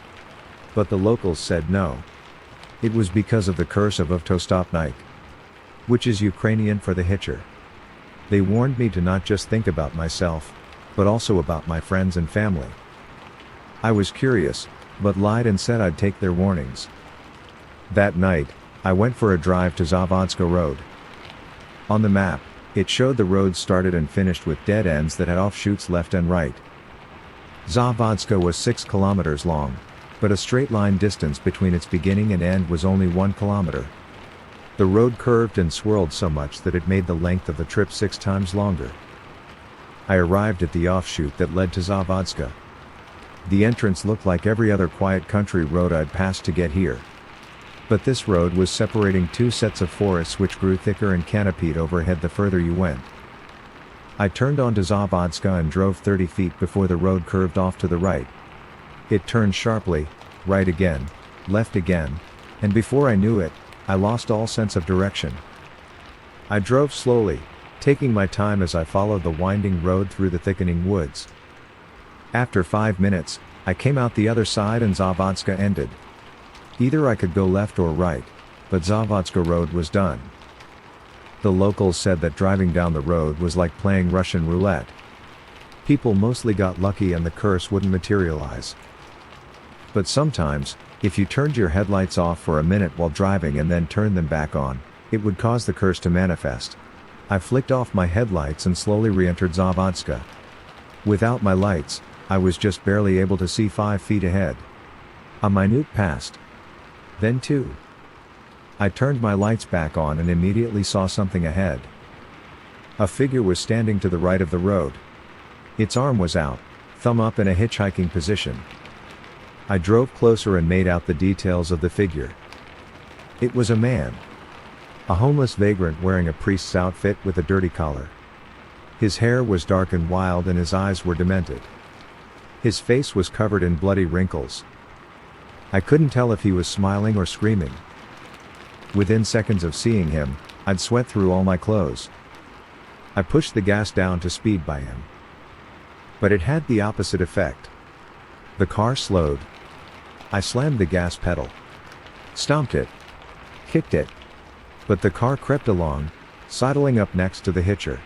But the locals said no. It was because of the curse of Avtostopnik, which is Ukrainian for the hitcher. They warned me to not just think about myself, but also about my friends and family. I was curious, but lied and said I'd take their warnings. That night, I went for a drive to Zavodska Road. On the map, it showed the road started and finished with dead ends that had offshoots left and right. Zavodska was 6 kilometers long, but a straight line distance between its beginning and end was only 1 kilometer. The road curved and swirled so much that it made the length of the trip 6 times longer. I arrived at the offshoot that led to Zavodska. The entrance looked like every other quiet country road I'd passed to get here. But this road was separating 2 sets of forests which grew thicker and canopied overhead the further you went. I turned onto Zavodska and drove 30 feet before the road curved off to the right. It turned sharply, right again, left again, and before I knew it, I lost all sense of direction. I drove slowly, taking my time as I followed the winding road through the thickening woods. After 5 minutes, I came out the other side and Zavodska ended. Either I could go left or right, but Zavodska Road was done. The locals said that driving down the road was like playing Russian roulette. People mostly got lucky and the curse wouldn't materialize. But sometimes, if you turned your headlights off for a minute while driving and then turned them back on, it would cause the curse to manifest. I flicked off my headlights and slowly re-entered Zavodska. Without my lights, I was just barely able to see 5 feet ahead. A minute passed. Then 2. I turned my lights back on and immediately saw something ahead. A figure was standing to the right of the road. Its arm was out, thumb up in a hitchhiking position. I drove closer and made out the details of the figure. It was a man. A homeless vagrant wearing a priest's outfit with a dirty collar. His hair was dark and wild and his eyes were demented. His face was covered in bloody wrinkles. I couldn't tell if he was smiling or screaming. Within seconds of seeing him, I'd sweat through all my clothes. I pushed the gas down to speed by him. But it had the opposite effect. The car slowed. I slammed the gas pedal. Stomped it. Kicked it. But the car crept along, sidling up next to the hitcher.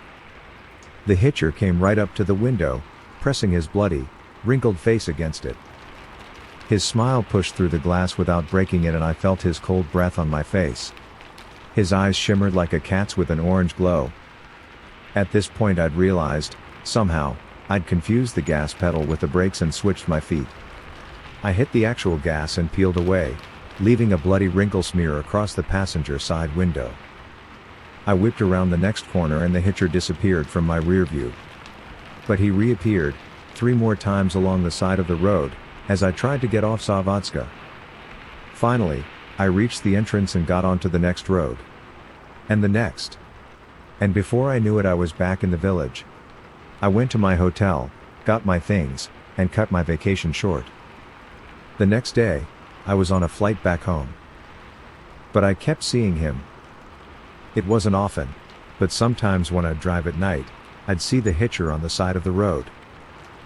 The hitcher came right up to the window, pressing his bloody, wrinkled face against it. His smile pushed through the glass without breaking it and I felt his cold breath on my face. His eyes shimmered like a cat's with an orange glow. At this point I'd realized, somehow, I'd confused the gas pedal with the brakes and switched my feet. I hit the actual gas and peeled away, leaving a bloody wrinkle smear across the passenger side window. I whipped around the next corner and the hitcher disappeared from my rear view. But he reappeared, 3 more times along the side of the road, as I tried to get off Zavodska. Finally, I reached the entrance and got onto the next road. And the next. And before I knew it I was back in the village. I went to my hotel, got my things, and cut my vacation short. The next day, I was on a flight back home. But I kept seeing him. It wasn't often, but sometimes when I'd drive at night, I'd see the hitcher on the side of the road.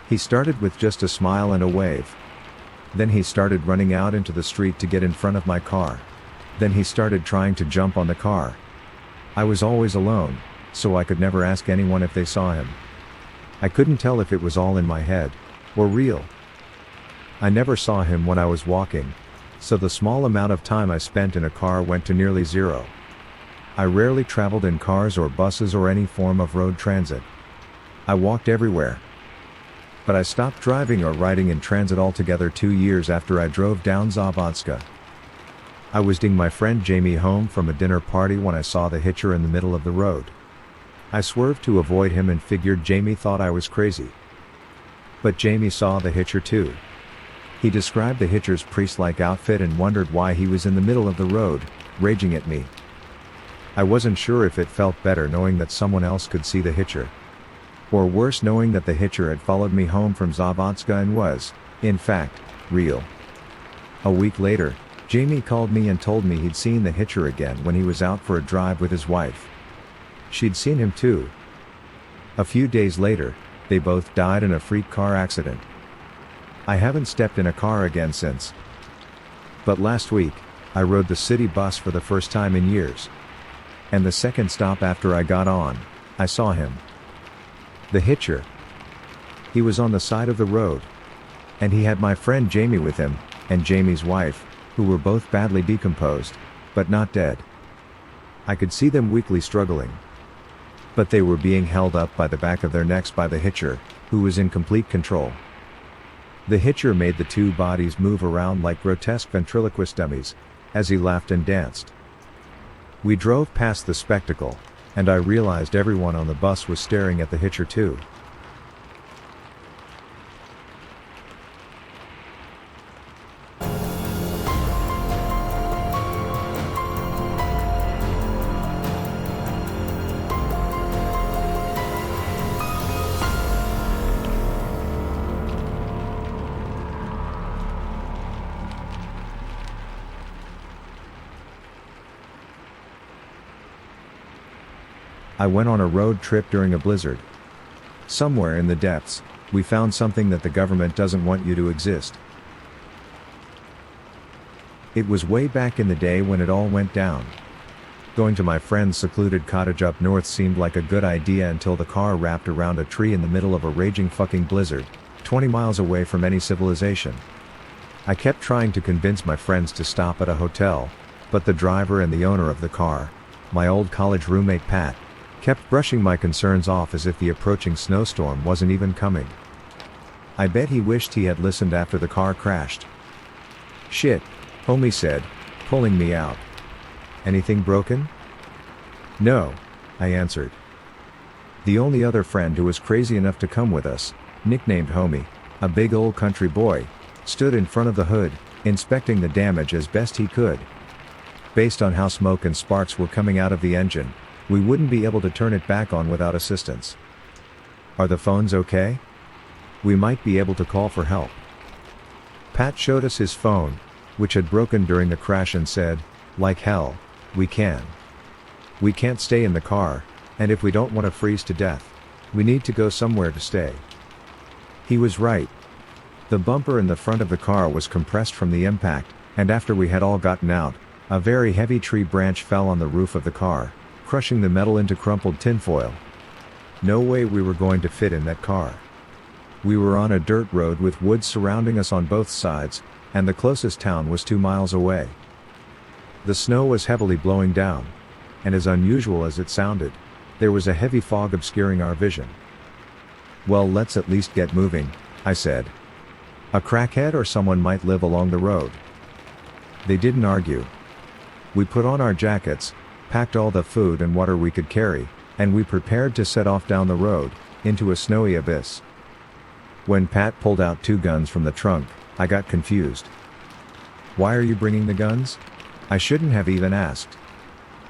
He started with just a smile and a wave. Then he started running out into the street to get in front of my car. Then he started trying to jump on the car. I was always alone, so I could never ask anyone if they saw him. I couldn't tell if it was all in my head, or real. I never saw him when I was walking, so the small amount of time I spent in a car went to nearly 0. I rarely traveled in cars or buses or any form of road transit. I walked everywhere. But I stopped driving or riding in transit altogether 2 years after I drove down Zavodska. I was taking my friend Jamie home from a dinner party when I saw the hitcher in the middle of the road. I swerved to avoid him and figured Jamie thought I was crazy. But Jamie saw the hitcher too. He described the hitcher's priest-like outfit and wondered why he was in the middle of the road, raging at me. I wasn't sure if it felt better knowing that someone else could see the hitcher. Or worse, knowing that the hitcher had followed me home from Zavodska and was, in fact, real. A week later, Jamie called me and told me he'd seen the hitcher again when he was out for a drive with his wife. She'd seen him too. A few days later, they both died in a freak car accident. I haven't stepped in a car again since. But last week, I rode the city bus for the first time in years. And the second stop after I got on, I saw him. The hitcher. He was on the side of the road. And he had my friend Jamie with him, and Jamie's wife, who were both badly decomposed, but not dead. I could see them weakly struggling. But they were being held up by the back of their necks by the hitcher, who was in complete control. The hitcher made the two bodies move around like grotesque ventriloquist dummies, as he laughed and danced. We drove past the spectacle, and I realized everyone on the bus was staring at the hitcher too. I went on a road trip during a blizzard. Somewhere in the depths, we found something that the government doesn't want you to exist. It was way back in the day when it all went down. Going to my friend's secluded cottage up north seemed like a good idea until the car wrapped around a tree in the middle of a raging fucking blizzard, 20 miles away from any civilization. I kept trying to convince my friends to stop at a hotel, but the driver and the owner of the car, my old college roommate Pat, kept brushing my concerns off as if the approaching snowstorm wasn't even coming. I bet he wished he had listened after the car crashed. "Shit," homie said, pulling me out. "Anything broken?" "No," I answered. The only other friend who was crazy enough to come with us, nicknamed Homie, a big old country boy, stood in front of the hood, inspecting the damage as best he could. Based on how smoke and sparks were coming out of the engine, we wouldn't be able to turn it back on without assistance. "Are the phones okay? We might be able to call for help." Pat showed us his phone, which had broken during the crash, and said, "Like hell, we can. We can't stay in the car, and if we don't want to freeze to death, we need to go somewhere to stay." He was right. The bumper in the front of the car was compressed from the impact, and after we had all gotten out, a very heavy tree branch fell on the roof of the car, crushing the metal into crumpled tinfoil. No way we were going to fit in that car. We were on a dirt road with woods surrounding us on both sides, and the closest town was 2 miles away. The snow was heavily blowing down, and as unusual as it sounded, there was a heavy fog obscuring our vision. "Well, let's at least get moving," I said. "A crackhead or someone might live along the road." They didn't argue. We put on our jackets, packed all the food and water we could carry, and we prepared to set off down the road, into a snowy abyss. When Pat pulled out 2 guns from the trunk, I got confused. "Why are you bringing the guns?" I shouldn't have even asked.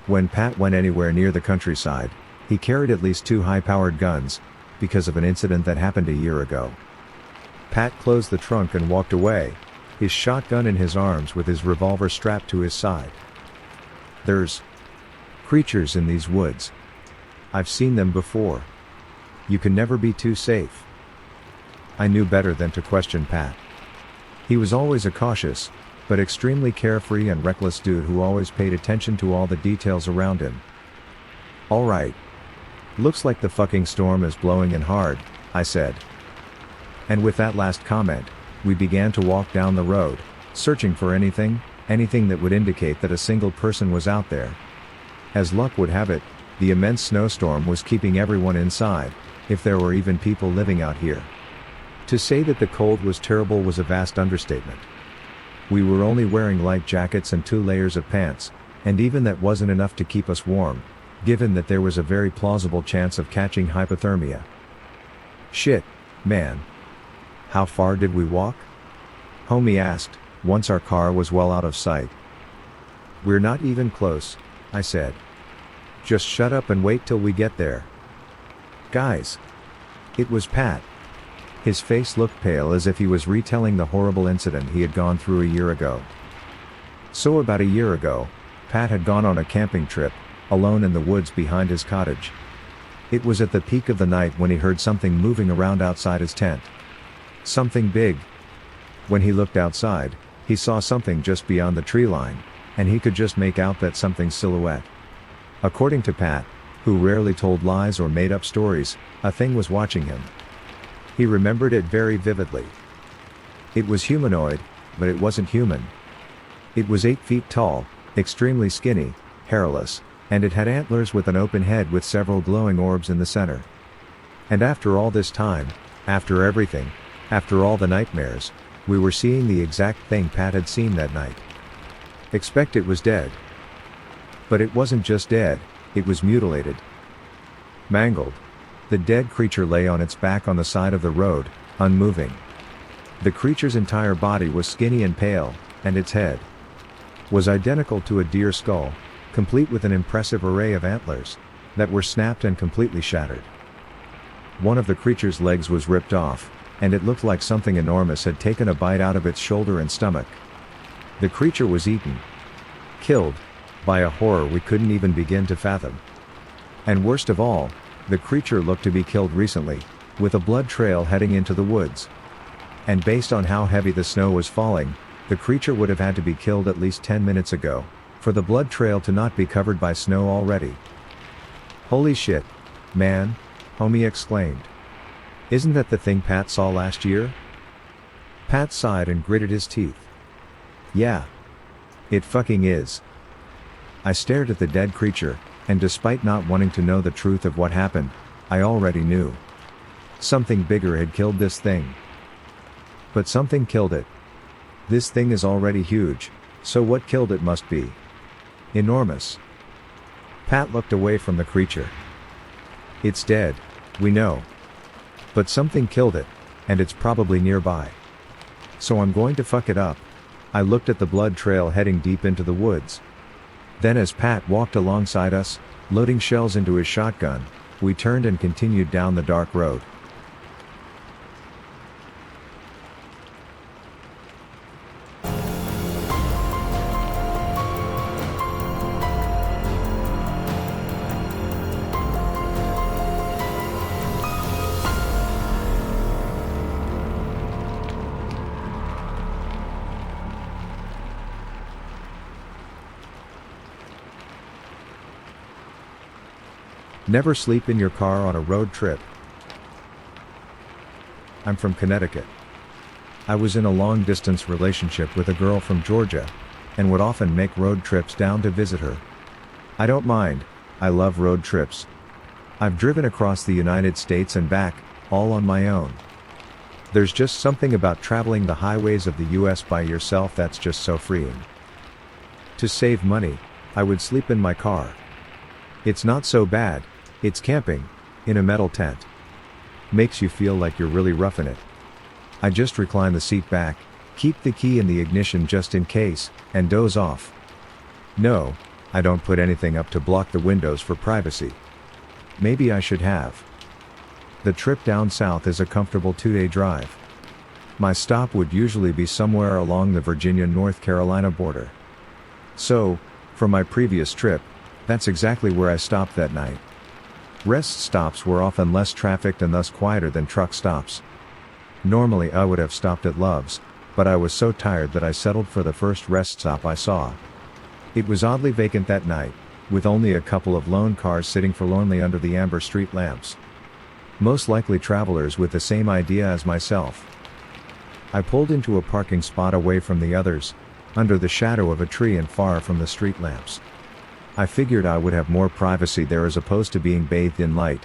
When Pat went anywhere near the countryside, he carried at least 2 high-powered guns, because of an incident that happened a year ago. Pat closed the trunk and walked away, his shotgun in his arms with his revolver strapped to his side. "There's creatures in these woods. I've seen them before. You can never be too safe." I knew better than to question Pat. He was always a cautious, but extremely carefree and reckless dude who always paid attention to all the details around him. "All right. Looks like the fucking storm is blowing in hard," I said. And with that last comment, we began to walk down the road, searching for anything that would indicate that a single person was out there. As luck would have it, the immense snowstorm was keeping everyone inside, if there were even people living out here. To say that the cold was terrible was a vast understatement. We were only wearing light jackets and 2 layers of pants, and even that wasn't enough to keep us warm, given that there was a very plausible chance of catching hypothermia. "Shit, man. How far did we walk?" Homie asked, once our car was well out of sight. We're not even close, I said. Just shut up and wait till we get there. Guys. It was Pat. His face looked pale as if he was retelling the horrible incident he had gone through a year ago. So about a year ago, Pat had gone on a camping trip, alone in the woods behind his cottage. It was at the peak of the night when he heard something moving around outside his tent. Something big. When he looked outside, he saw something just beyond the tree line, and he could just make out that something's silhouette. According to Pat, who rarely told lies or made up stories, a thing was watching him. He remembered it very vividly. It was humanoid, but it wasn't human. It was 8 feet tall, extremely skinny, hairless, and it had antlers with an open head with several glowing orbs in the center. And after all this time, after everything, after all the nightmares, we were seeing the exact thing Pat had seen that night. Expect it was dead. But it wasn't just dead, it was mutilated. Mangled. The dead creature lay on its back on the side of the road, unmoving. The creature's entire body was skinny and pale, and its head was identical to a deer skull, complete with an impressive array of antlers that were snapped and completely shattered. One of the creature's legs was ripped off, and it looked like something enormous had taken a bite out of its shoulder and stomach. The creature was eaten. Killed. By a horror we couldn't even begin to fathom. And worst of all, the creature looked to be killed recently, with a blood trail heading into the woods. And based on how heavy the snow was falling, the creature would have had to be killed at least 10 minutes ago, for the blood trail to not be covered by snow already. Holy shit, man, homie exclaimed. Isn't that the thing Pat saw last year? Pat sighed and gritted his teeth. Yeah. It fucking is. I stared at the dead creature, and despite not wanting to know the truth of what happened, I already knew. Something bigger had killed this thing. But something killed it. This thing is already huge, so what killed it must be enormous. Pat looked away from the creature. It's dead, we know. But something killed it, and it's probably nearby. So I'm going to fuck it up. I looked at the blood trail heading deep into the woods. Then as Pat walked alongside us, loading shells into his shotgun, we turned and continued down the dark road. Never sleep in your car on a road trip. I'm from Connecticut. I was in a long-distance relationship with a girl from Georgia, and would often make road trips down to visit her. I don't mind, I love road trips. I've driven across the United States and back, all on my own. There's just something about traveling the highways of the US by yourself that's just so freeing. To save money, I would sleep in my car. It's not so bad. It's camping, in a metal tent. Makes you feel like you're really roughing it. I just recline the seat back, keep the key in the ignition just in case, and doze off. No, I don't put anything up to block the windows for privacy. Maybe I should have. The trip down south is a comfortable 2-day drive. My stop would usually be somewhere along the Virginia-North Carolina border. So, for my previous trip, that's exactly where I stopped that night. Rest stops were often less trafficked and thus quieter than truck stops. Normally I would have stopped at Love's, but I was so tired that I settled for the first rest stop I saw. It was oddly vacant that night, with only a couple of lone cars sitting forlornly under the amber street lamps. Most likely travelers with the same idea as myself. I pulled into a parking spot away from the others, under the shadow of a tree and far from the street lamps. I figured I would have more privacy there as opposed to being bathed in light.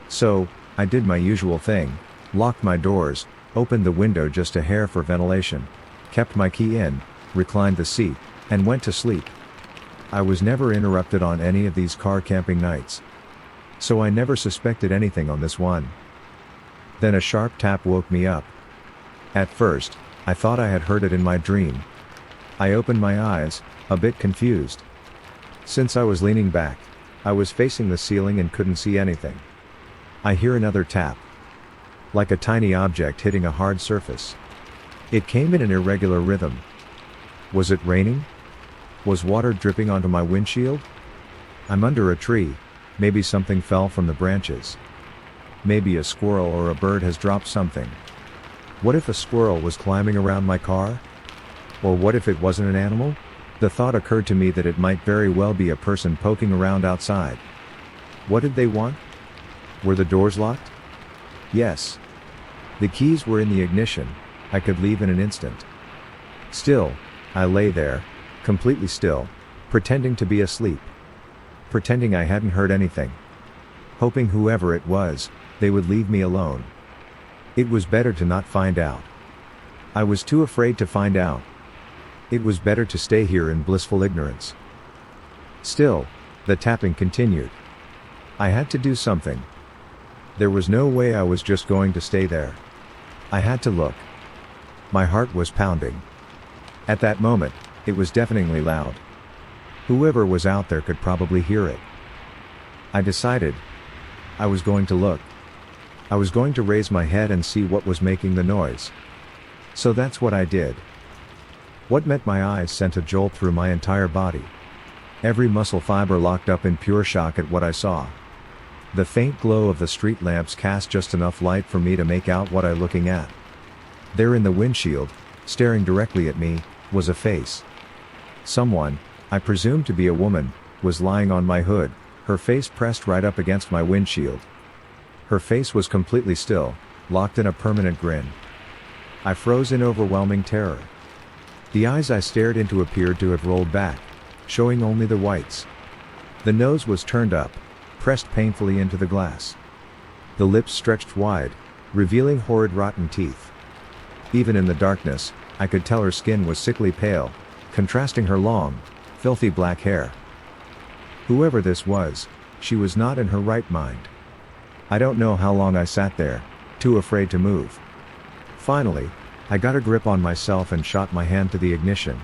So, I did my usual thing, locked my doors, opened the window just a hair for ventilation, kept my key in, reclined the seat, and went to sleep. I was never interrupted on any of these car camping nights. So I never suspected anything on this one. Then a sharp tap woke me up. At first, I thought I had heard it in my dream. I opened my eyes, a bit confused. Since I was leaning back, I was facing the ceiling and couldn't see anything. I hear another tap. Like a tiny object hitting a hard surface. It came in an irregular rhythm. Was it raining? Was water dripping onto my windshield? I'm under a tree, maybe something fell from the branches. Maybe a squirrel or a bird has dropped something. What if a squirrel was climbing around my car? Or what if it wasn't an animal? The thought occurred to me that it might very well be a person poking around outside. What did they want? Were the doors locked? Yes. The keys were in the ignition. I could leave in an instant. Still, I lay there, completely still, pretending to be asleep. Pretending I hadn't heard anything. Hoping whoever it was, they would leave me alone. It was better to not find out. I was too afraid to find out. It was better to stay here in blissful ignorance. Still, the tapping continued. I had to do something. There was no way I was just going to stay there. I had to look. My heart was pounding. At that moment, it was deafeningly loud. Whoever was out there could probably hear it. I decided. I was going to look. I was going to raise my head and see what was making the noise. So that's what I did. What met my eyes sent a jolt through my entire body. Every muscle fiber locked up in pure shock at what I saw. The faint glow of the street lamps cast just enough light for me to make out what I was looking at. There in the windshield, staring directly at me, was a face. Someone, I presumed to be a woman, was lying on my hood, her face pressed right up against my windshield. Her face was completely still, locked in a permanent grin. I froze in overwhelming terror. The eyes I stared into appeared to have rolled back, showing only the whites. The nose was turned up, pressed painfully into the glass. The lips stretched wide, revealing horrid rotten teeth. Even in the darkness, I could tell her skin was sickly pale, contrasting her long, filthy black hair. Whoever this was, she was not in her right mind. I don't know how long I sat there, too afraid to move. Finally, I got a grip on myself and shot my hand to the ignition.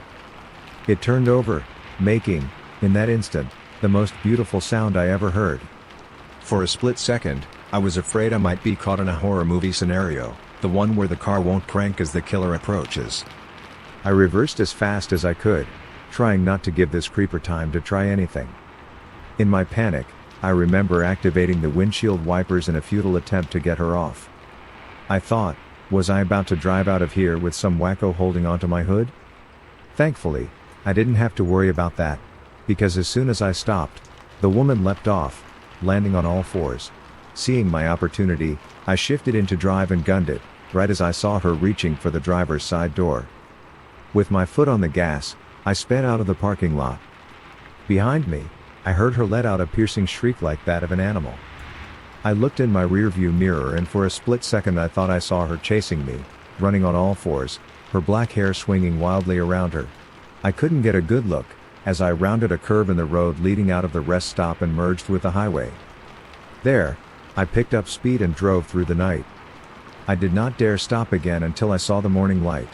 It turned over, making, in that instant, the most beautiful sound I ever heard. For a split second, I was afraid I might be caught in a horror movie scenario, the one where the car won't crank as the killer approaches. I reversed as fast as I could, trying not to give this creeper time to try anything. In my panic, I remember activating the windshield wipers in a futile attempt to get her off. I thought, was I about to drive out of here with some wacko holding onto my hood? Thankfully, I didn't have to worry about that, because as soon as I stopped, the woman leapt off, landing on all fours. Seeing my opportunity, I shifted into drive and gunned it, right as I saw her reaching for the driver's side door. With my foot on the gas, I sped out of the parking lot. Behind me, I heard her let out a piercing shriek like that of an animal. I looked in my rearview mirror and for a split second I thought I saw her chasing me, running on all fours, her black hair swinging wildly around her. I couldn't get a good look, as I rounded a curve in the road leading out of the rest stop and merged with the highway. There, I picked up speed and drove through the night. I did not dare stop again until I saw the morning light.